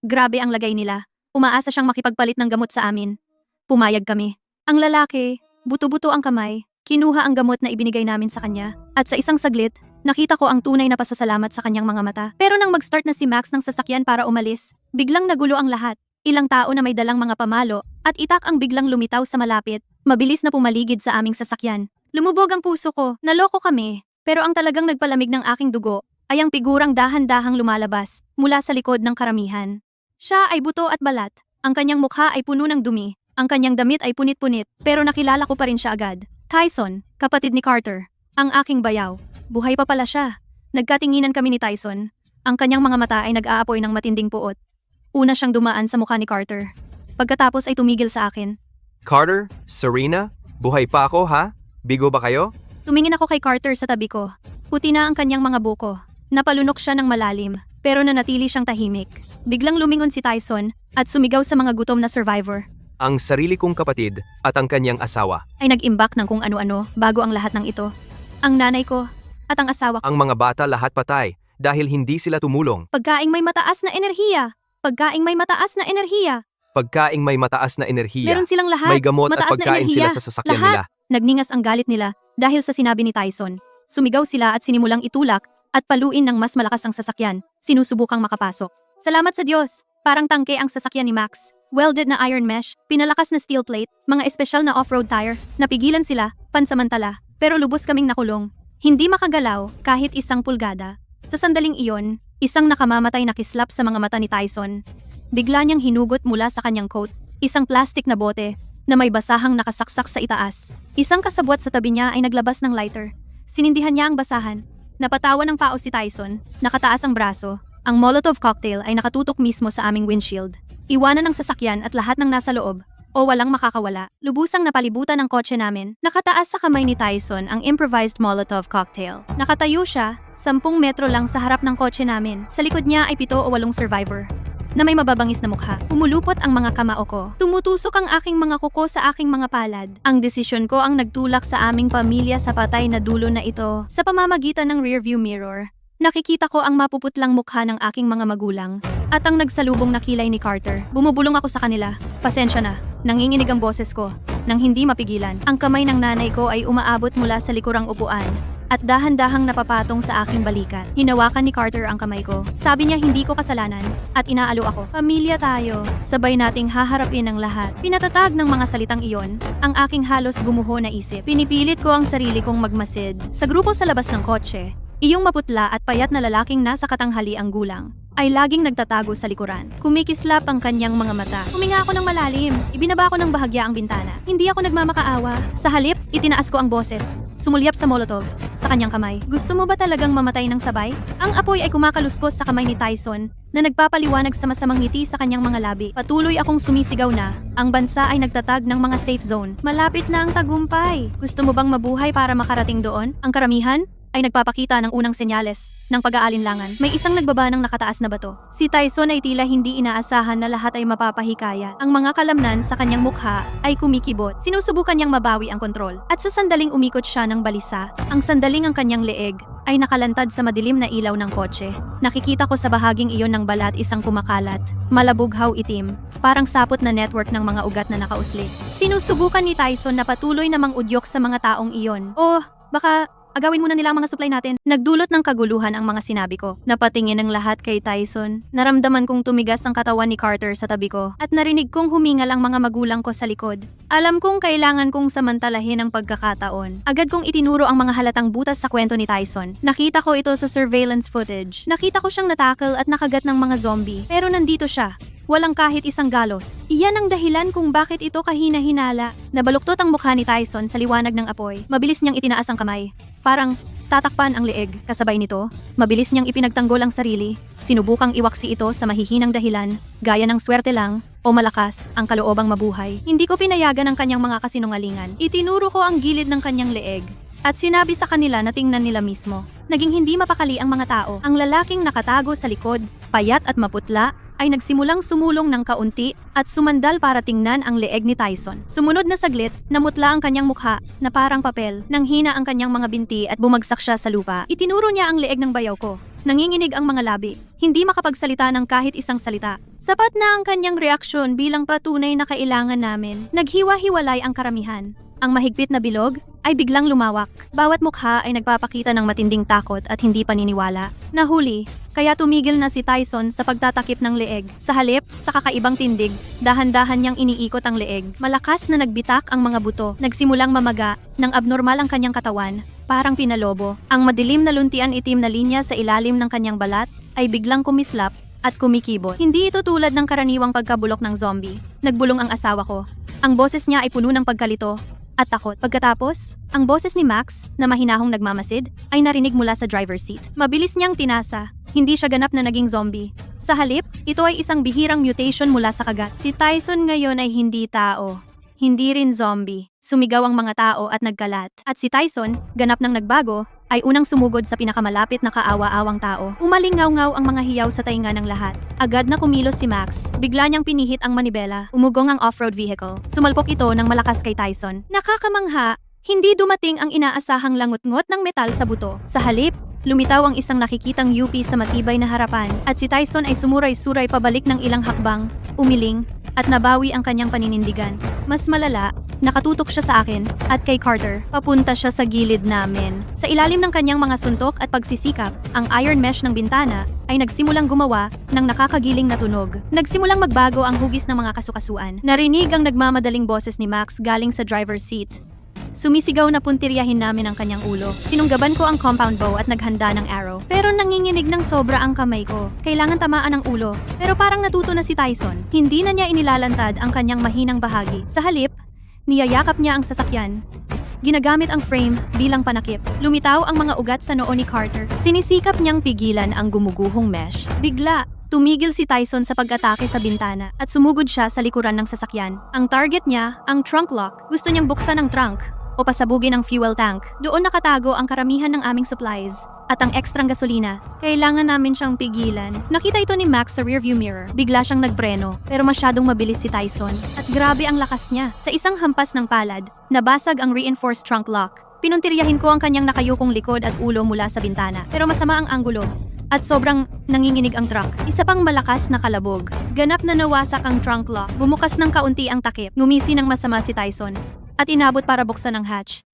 A: Grabe ang lagay nila. Umaasa siyang makipagpalit ng gamot sa amin. Pumayag kami. Ang lalaki, buto-buto ang kamay, kinuha ang gamot na ibinigay namin sa kanya. At sa isang saglit, nakita ko ang tunay na pasasalamat sa kanyang mga mata. Pero nang mag-start na si Max ng sasakyan para umalis, biglang nagulo ang lahat. Ilang tao na may dalang mga pamalo at itak ang biglang lumitaw sa malapit. Mabilis na pumaligid sa aming sasakyan. Lumubog ang puso ko, naloko kami. Pero ang talagang nagpalamig ng aking dugo ay ang figurang dahan-dahang lumalabas mula sa likod ng karamihan. Siya ay buto at balat. Ang kanyang mukha ay puno ng dumi. Ang kanyang damit ay punit-punit, pero nakilala ko pa rin siya agad. Tyson, kapatid ni Carter. Ang aking bayaw. Buhay pa pala siya. Nagkatinginan kami ni Tyson. Ang kanyang mga mata ay nag-aapoy ng matinding puot. Una siyang dumaan sa mukha ni Carter. Pagkatapos ay tumigil sa akin.
F: Carter? Serena? Buhay pa ako, ha? Bigo ba kayo?
A: Tumingin ako kay Carter sa tabi ko. Puti na ang kanyang mga buko. Napalunok siya ng malalim, pero nanatili siyang tahimik. Biglang lumingon si Tyson at sumigaw sa mga gutom na survivor.
F: Ang sarili kong kapatid at ang kanyang asawa.
A: Ay nag-imbak ng kung ano-ano bago ang lahat ng ito. Ang nanay ko at ang asawa ko.
F: Ang mga bata lahat patay dahil hindi sila tumulong.
A: Pagkaing may mataas na enerhiya. Pagkaing may mataas na enerhiya.
F: Pagkaing may mataas na enerhiya.
A: Meron silang lahat.
F: May gamot at
A: Mataas na
F: pagkain
A: enerhiya.
F: sila sa sasakyan
A: Lahat.
F: nila.
A: Nagningas ang galit nila dahil sa sinabi ni Tyson. Sumigaw sila at sinimulang itulak at paluin ng mas malakas ang sasakyan. Sinusubukang makapasok. Salamat sa Diyos. Parang tangke ang sasakyan ni Max. Welded na iron mesh, pinalakas na steel plate, mga espesyal na off-road tire. Napigilan sila, pansamantala. Pero lubos kaming nakulong. Hindi makagalaw kahit isang pulgada. Sa sandaling iyon, isang nakamamatay na kislap sa mga mata ni Tyson. Bigla niyang hinugot mula sa kanyang coat, isang plastic na bote na may basahang nakasaksak sa itaas. Isang kasabwat sa tabi niya ay naglabas ng lighter. Sinindihan niya ang basahan. Napatawa ng pao si Tyson, nakataas ang braso. Ang Molotov cocktail ay nakatutok mismo sa aming windshield. Iwanan ng sasakyan at lahat ng nasa loob, o walang makakawala. Lubusang napalibutan ang kotse namin. Nakataas sa kamay ni Tyson ang improvised Molotov cocktail. Nakatayo siya, 10 metro lang sa harap ng kotse namin. Sa likod niya ay 7 o 8 survivor na may mababangis na mukha. Umulupot ang mga kamao ko. Tumutusok ang aking mga kuko sa aking mga palad. Ang desisyon ko ang nagtulak sa aming pamilya sa patay na dulo na ito. Sa pamamagitan ng rearview mirror, nakikita ko ang mapuputlang mukha ng aking mga magulang at ang nagsalubong na kilay ni Carter. Bumubulong ako sa kanila. Pasensya na. Nanginginig ang boses ko nang hindi mapigilan. Ang kamay ng nanay ko ay umaabot mula sa likurang upuan at dahan-dahang napapatong sa aking balikat. Hinawakan ni Carter ang kamay ko. Sabi niya hindi ko kasalanan at inaalo ako. Pamilya tayo. Sabay nating haharapin ang lahat. Pinatatag ng mga salitang iyon ang aking halos gumuho na isip. Pinipilit ko ang sarili kong magmasid. Sa grupo sa labas ng kotse, iyong maputla at payat na lalaking nasa katanghali ang gulang ay laging nagtatago sa likuran. Kumikislap ang kanyang mga mata. Huminga ako ng malalim. Ibinaba ko ng bahagya ang bintana. Hindi ako nagmamakaawa. Sa halip, itinaas ko ang boses. Sumulyap sa Molotov sa kanyang kamay. Gusto mo ba talagang mamatay ng sabay? Ang apoy ay kumakaluskos sa kamay ni Tyson na nagpapaliwanag sa masamang ngiti sa kanyang mga labi. Patuloy akong sumisigaw na ang bansa ay nagtatag ng mga safe zone. Malapit na ang tagumpay. Gusto mo bang mabuhay para makarating doon? Ang karamihan ay nagpapakita ng unang senyales ng pag-aalinlangan. May isang nagbaba ng nakataas na bato. Si Tyson ay tila hindi inaasahan na lahat ay mapapahikaya. Ang mga kalamnan sa kanyang mukha ay kumikibot. Sinusubukan niyang mabawi ang kontrol. At sa sandaling umikot siya ng balisa, ang sandaling ang kanyang leeg ay nakalantad sa madilim na ilaw ng kotse. Nakikita ko sa bahaging iyon ng balat isang kumakalat, malabughaw itim, parang sapot na network ng mga ugat na nakausli. Sinusubukan ni Tyson na patuloy na mangudyok sa mga taong iyon. Baka agawin muna nila ang mga supply natin. Nagdulot ng kaguluhan ang mga sinabi ko. Napatingin ang lahat kay Tyson. Naramdaman kong tumigas ang katawan ni Carter sa tabi ko at narinig kong humingal ang mga magulang ko sa likod. Alam kong kailangan kong samantalahin ang pagkakataon. Agad kong itinuro ang mga halatang butas sa kwento ni Tyson. Nakita ko ito sa surveillance footage. Nakita ko siyang natakal at nakagat ng mga zombie. Pero nandito siya. Walang kahit isang galos. Iyan ang dahilan kung bakit ito kahina-hinala. Nabaluktot ang mukha ni Tyson sa liwanag ng apoy. Mabilis niyang itinaas ang kamay. Parang tatakpan ang leeg. Kasabay nito, mabilis niyang ipinagtanggol ang sarili. Sinubukang iwaksi ito sa mahihinang dahilan, gaya ng swerte lang o malakas ang kaloobang mabuhay. Hindi ko pinayagan ang kanyang mga kasinungalingan. Itinuro ko ang gilid ng kanyang leeg at sinabi sa kanila na tingnan nila mismo. Naging hindi mapakali ang mga tao. Ang lalaking nakatago sa likod, payat at maputla, ay nagsimulang sumulong ng kaunti at sumandal para tingnan ang leeg ni Tyson. Sumunod na saglit, namutla ang kanyang mukha na parang papel, nang hina ang kanyang mga binti at bumagsak siya sa lupa. Itinuro niya ang leeg ng bayaw ko. Nanginginig ang mga labi, hindi makapagsalita ng kahit isang salita. Sapat na ang kanyang reaksyon bilang patunay na kailangan namin. Naghiwa-hiwalay ang karamihan. Ang mahigpit na bilog ay biglang lumawak. Bawat mukha ay nagpapakita ng matinding takot at hindi paniniwala. Nahuli, kaya tumigil na si Tyson sa pagtatakip ng leeg. Sa halip, sa kakaibang tindig, dahan-dahan niyang iniikot ang leeg. Malakas na nagbitak ang mga buto. Nagsimulang mamaga, ng abnormal ang kanyang katawan, parang pinalobo. Ang madilim na luntian itim na linya sa ilalim ng kanyang balat ay biglang kumislap at kumikibot. Hindi ito tulad ng karaniwang pagkabulok ng zombie. Nagbulong ang asawa ko. Ang boses niya ay puno ng pagkalito at takot. Pagkatapos, ang boses ni Max, na mahinahong nagmamasid, ay narinig mula sa driver's seat. Mabilis niyang tinasa. Hindi siya ganap na naging zombie. Sa halip, ito ay isang bihirang mutation mula sa kagat. Si Tyson ngayon ay hindi tao. Hindi rin zombie. Sumigaw ang mga tao at nagkalat. At si Tyson, ganap nang nagbago, ay unang sumugod sa pinakamalapit na kaawa-awang tao. Umalingaw-ngaw ang mga hiyaw sa tainga ng lahat. Agad na kumilos si Max. Bigla niyang pinihit ang manibela. Umugong ang off-road vehicle. Sumalpok ito ng malakas kay Tyson. Nakakamangha, hindi dumating ang inaasahang langot-ngot ng metal sa buto. Sa halip, lumitaw ang isang nakikitang UP sa matibay na harapan at si Tyson ay sumuray-suray pabalik ng ilang hakbang, umiling, at nabawi ang kanyang paninindigan. Mas malala, nakatutok siya sa akin at kay Carter. Papunta siya sa gilid namin. Sa ilalim ng kanyang mga suntok at pagsisikap, ang iron mesh ng bintana ay nagsimulang gumawa ng nakakagiling na tunog. Nagsimulang magbago ang hugis ng mga kasukasuan. Narinig ang nagmamadaling boses ni Max galing sa driver's seat. Sumisigaw na puntiryahin namin ang kanyang ulo. Sinunggaban ko ang compound bow at naghanda ng arrow. Pero nanginginig ng sobra ang kamay ko. Kailangan tamaan ang ulo. Pero parang natuto na si Tyson. Hindi na niya inilalantad ang kanyang mahinang bahagi. Sa halip, niyayakap niya ang sasakyan. Ginagamit ang frame bilang panakip. Lumitaw ang mga ugat sa noo ni Carter. Sinisikap niyang pigilan ang gumuguhong mesh. Bigla, tumigil si Tyson sa pag-atake sa bintana at sumugod siya sa likuran ng sasakyan. Ang target niya, ang trunk lock. Gusto niyang buksan ang trunk o pasabugin ang fuel tank. Doon nakatago ang karamihan ng aming supplies at ang ekstrang gasolina. Kailangan namin siyang pigilan. Nakita ito ni Max sa rearview mirror. Bigla siyang nagpreno, pero masyadong mabilis si Tyson. At grabe ang lakas niya. Sa isang hampas ng palad, nabasag ang reinforced trunk lock. Pinuntiryahin ko ang kanyang nakayukong likod at ulo mula sa bintana. Pero masama ang anggulo. At sobrang nanginginig ang truck. Isa pang malakas na kalabog. Ganap na nawasak ang trunk lock. Bumukas ng kaunti ang takip. Ngumisi ng masama si Tyson at inabot para buksan ang hatch.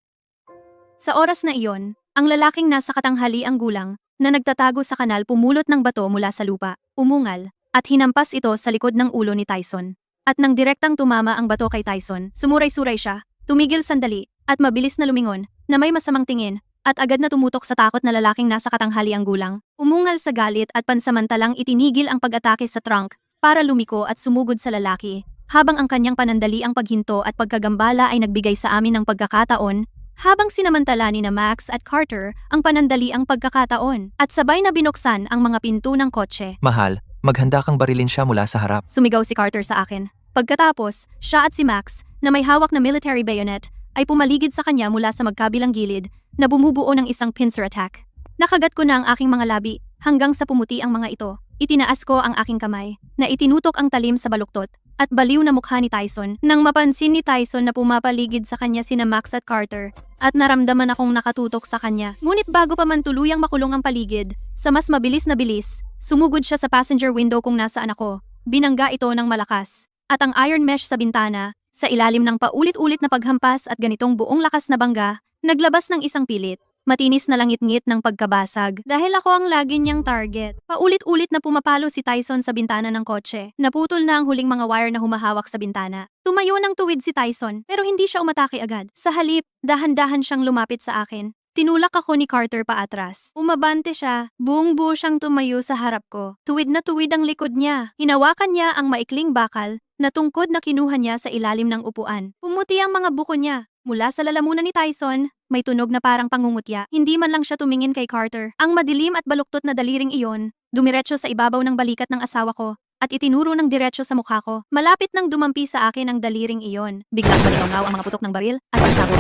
A: Sa oras na iyon, ang lalaking nasa katanghaliang gulang na nagtatago sa kanal pumulot ng bato mula sa lupa, umungal, at hinampas ito sa likod ng ulo ni Tyson. At nang direktang tumama ang bato kay Tyson, sumuray-suray siya, tumigil sandali, at mabilis na lumingon, na may masamang tingin, at agad na tumutok sa takot na lalaking nasa katanghaliang gulang. Umungal sa galit at pansamantalang itinigil ang pag-atake sa trunk para lumiko at sumugod sa lalaki. Habang ang kanyang panandaliang paghinto at pagkagambala ay nagbigay sa amin ng pagkakataon, habang sinamantala ni na Max at Carter ang panandaliang pagkakataon, at sabay na binuksan ang mga pinto ng kotse.
B: Mahal, maghanda kang barilin siya mula sa harap.
A: Sumigaw si Carter sa akin. Pagkatapos, siya at si Max, na may hawak na military bayonet, ay pumaligid sa kanya mula sa magkabilang gilid na bumubuo ng isang pincer attack. Nakagat ko na ang aking mga labi hanggang sa pumuti ang mga ito. Itinaas ko ang aking kamay na itinutok ang talim sa baluktot at baliw na mukha ni Tyson. Nang mapansin ni Tyson na pumapaligid sa kanya sina Max at Carter at naramdaman akong nakatutok sa kanya. Ngunit bago pa man tuluyang makulong ang paligid, sa mas mabilis na bilis, sumugod siya sa passenger window kung nasaan ako. Binangga ito ng malakas. At ang iron mesh sa bintana, sa ilalim ng paulit-ulit na paghampas at ganitong buong lakas na bangga, naglabas ng isang pilit. Matinis na langit-ngit ng pagkabasag dahil ako ang lagi niyang target. Paulit-ulit na pumapalo si Tyson sa bintana ng kotse. Naputol na ang huling mga wire na humahawak sa bintana. Tumayo ng tuwid si Tyson pero hindi siya umatake agad. Sa halip, dahan-dahan siyang lumapit sa akin. Tinulak ako ni Carter paatras. Umabante siya. Buong-buo siyang tumayo sa harap ko. Tuwid na tuwid ang likod niya. Hinawakan niya ang maikling bakal na tungkod na kinuha niya sa ilalim ng upuan. Pumuti ang mga buko niya. Mula sa lalamunan ni Tyson, may tunog na parang pangungutya. Hindi man lang siya tumingin kay Carter. Ang madilim at baluktot na daliring iyon, dumiretso sa ibabaw ng balikat ng asawa ko at itinuro ng diretso sa mukha ko. Malapit nang dumampi sa akin ang daliring iyon. Biglang malingaw ang mga putok ng baril at pagsabog.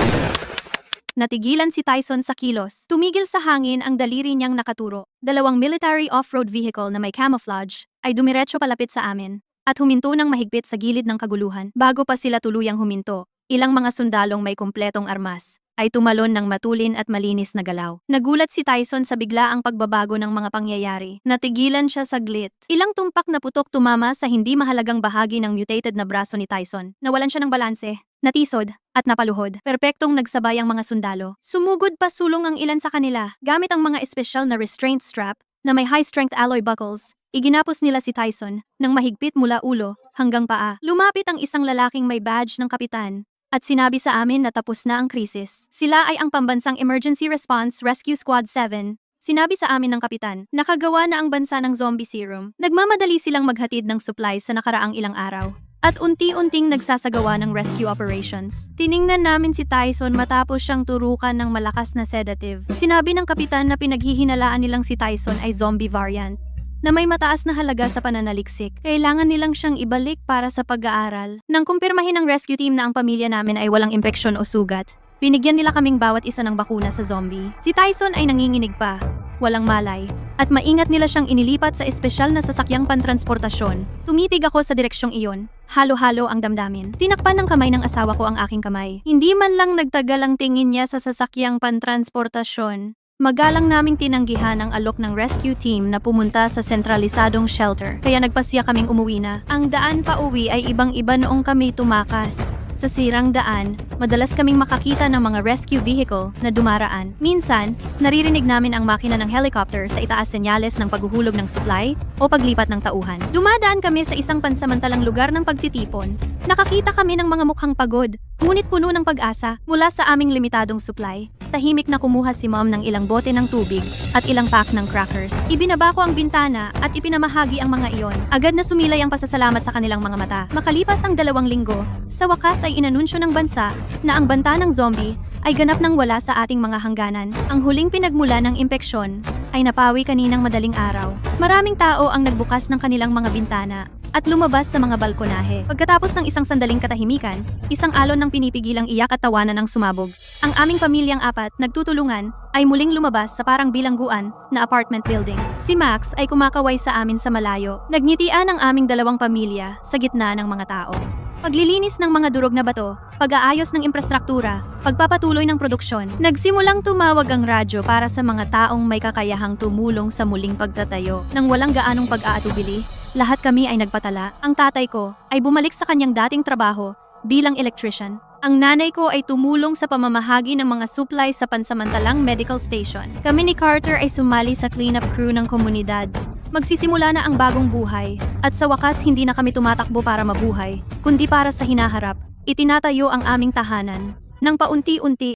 A: Natigilan si Tyson sa kilos. Tumigil sa hangin ang daliri niyang nakaturo. Dalawang military off-road vehicle na may camouflage ay dumiretso palapit sa amin at huminto ng mahigpit sa gilid ng kaguluhan. Bago pa sila tuluyang huminto, ilang mga sundalong may kumpletong armas ay tumalon ng matulin at malinis na galaw. Nagulat si Tyson sa biglaang pagbabago ng mga pangyayari. Natigilan siya saglit. Ilang tumpak na putok tumama sa hindi mahalagang bahagi ng mutated na braso ni Tyson. Nawalan siya ng balanse, natisod, at napaluhod. Perpektong nagsabay ang mga sundalo. Sumugod pa sulong ang ilan sa kanila. Gamit ang mga espesyal na restraint strap na may high-strength alloy buckles, iginapos nila si Tyson ng mahigpit mula ulo hanggang paa. Lumapit ang isang lalaking may badge ng kapitan at sinabi sa amin na tapos na ang krisis. Sila ay ang Pambansang Emergency Response Rescue Squad 7. Sinabi sa amin ng kapitan, nakagawa na ang bansa ng zombie serum. Nagmamadali silang maghatid ng supplies sa nakaraang ilang araw at unti-unting nagsasagawa ng rescue operations. Tiningnan namin si Tyson matapos siyang turukan ng malakas na sedative. Sinabi ng kapitan na pinaghihinalaan nilang si Tyson ay zombie variant na may mataas na halaga sa pananaliksik. Kailangan nilang siyang ibalik para sa pag-aaral. Nang kumpirmahin ng rescue team na ang pamilya namin ay walang impeksyon o sugat, binigyan nila kaming bawat isa ng bakuna sa zombie. Si Tyson ay nanginginig pa, walang malay, at maingat nila siyang inilipat sa espesyal na sasakyang pantransportasyon. Tumitig ako sa direksyong iyon. Halo-halo ang damdamin. Tinakpan ng kamay ng asawa ko ang aking kamay. Hindi man lang nagtagal ang tingin niya sa sasakyang pantransportasyon. Magalang naming tinanggihan ang alok ng rescue team na pumunta sa sentralisadong shelter, kaya nagpasya kaming umuwi na. Ang daan pa uwi ay ibang-iba noong kami tumakas. Sa sirang daan, madalas kaming makakita ng mga rescue vehicle na dumaraan. Minsan, naririnig namin ang makina ng helicopter sa itaas senyales ng paghuhulog ng supply o paglipat ng tauhan. Dumadaan kami sa isang pansamantalang lugar ng pagtitipon. Nakakita kami ng mga mukhang pagod, ngunit puno ng pag-asa mula sa aming limitadong supply. Tahimik na kumuha si Mom ng ilang bote ng tubig at ilang pack ng crackers. Ibinaba ko ang bintana at ipinamahagi ang mga iyon. Agad na sumilay ang pasasalamat sa kanilang mga mata. Makalipas ang 2 linggo, sa wakas ay inanunsyo ng bansa na ang banta ng zombie ay ganap nang wala sa ating mga hangganan. Ang huling pinagmula ng impeksyon ay napawi kaninang madaling araw. Maraming tao ang nagbukas ng kanilang mga bintana at lumabas sa mga balkonahe. Pagkatapos ng isang sandaling katahimikan, isang alon ng pinipigilang iyak at tawanan ang sumabog. Ang aming pamilyang 4, nagtutulungan, ay muling lumabas sa parang bilangguan na apartment building. Si Max ay kumakaway sa amin sa malayo. Nagngitian ang aming 2 pamilya sa gitna ng mga tao. Paglilinis ng mga durog na bato, pag-aayos ng infrastruktura, pagpapatuloy ng produksyon. Nagsimulang tumawag ang radyo para sa mga taong may kakayahang tumulong sa muling pagtatayo. Nang walang gaanong pag-aatubili, lahat kami ay nagpatala. Ang tatay ko ay bumalik sa kanyang dating trabaho bilang electrician. Ang nanay ko ay tumulong sa pamamahagi ng mga supply sa pansamantalang medical station. Kami ni Carter ay sumali sa cleanup crew ng komunidad. Magsisimula na ang bagong buhay, at sa wakas hindi na kami tumatakbo para mabuhay, kundi para sa hinaharap. Itinatayo ang aming tahanan. Nang paunti-unti,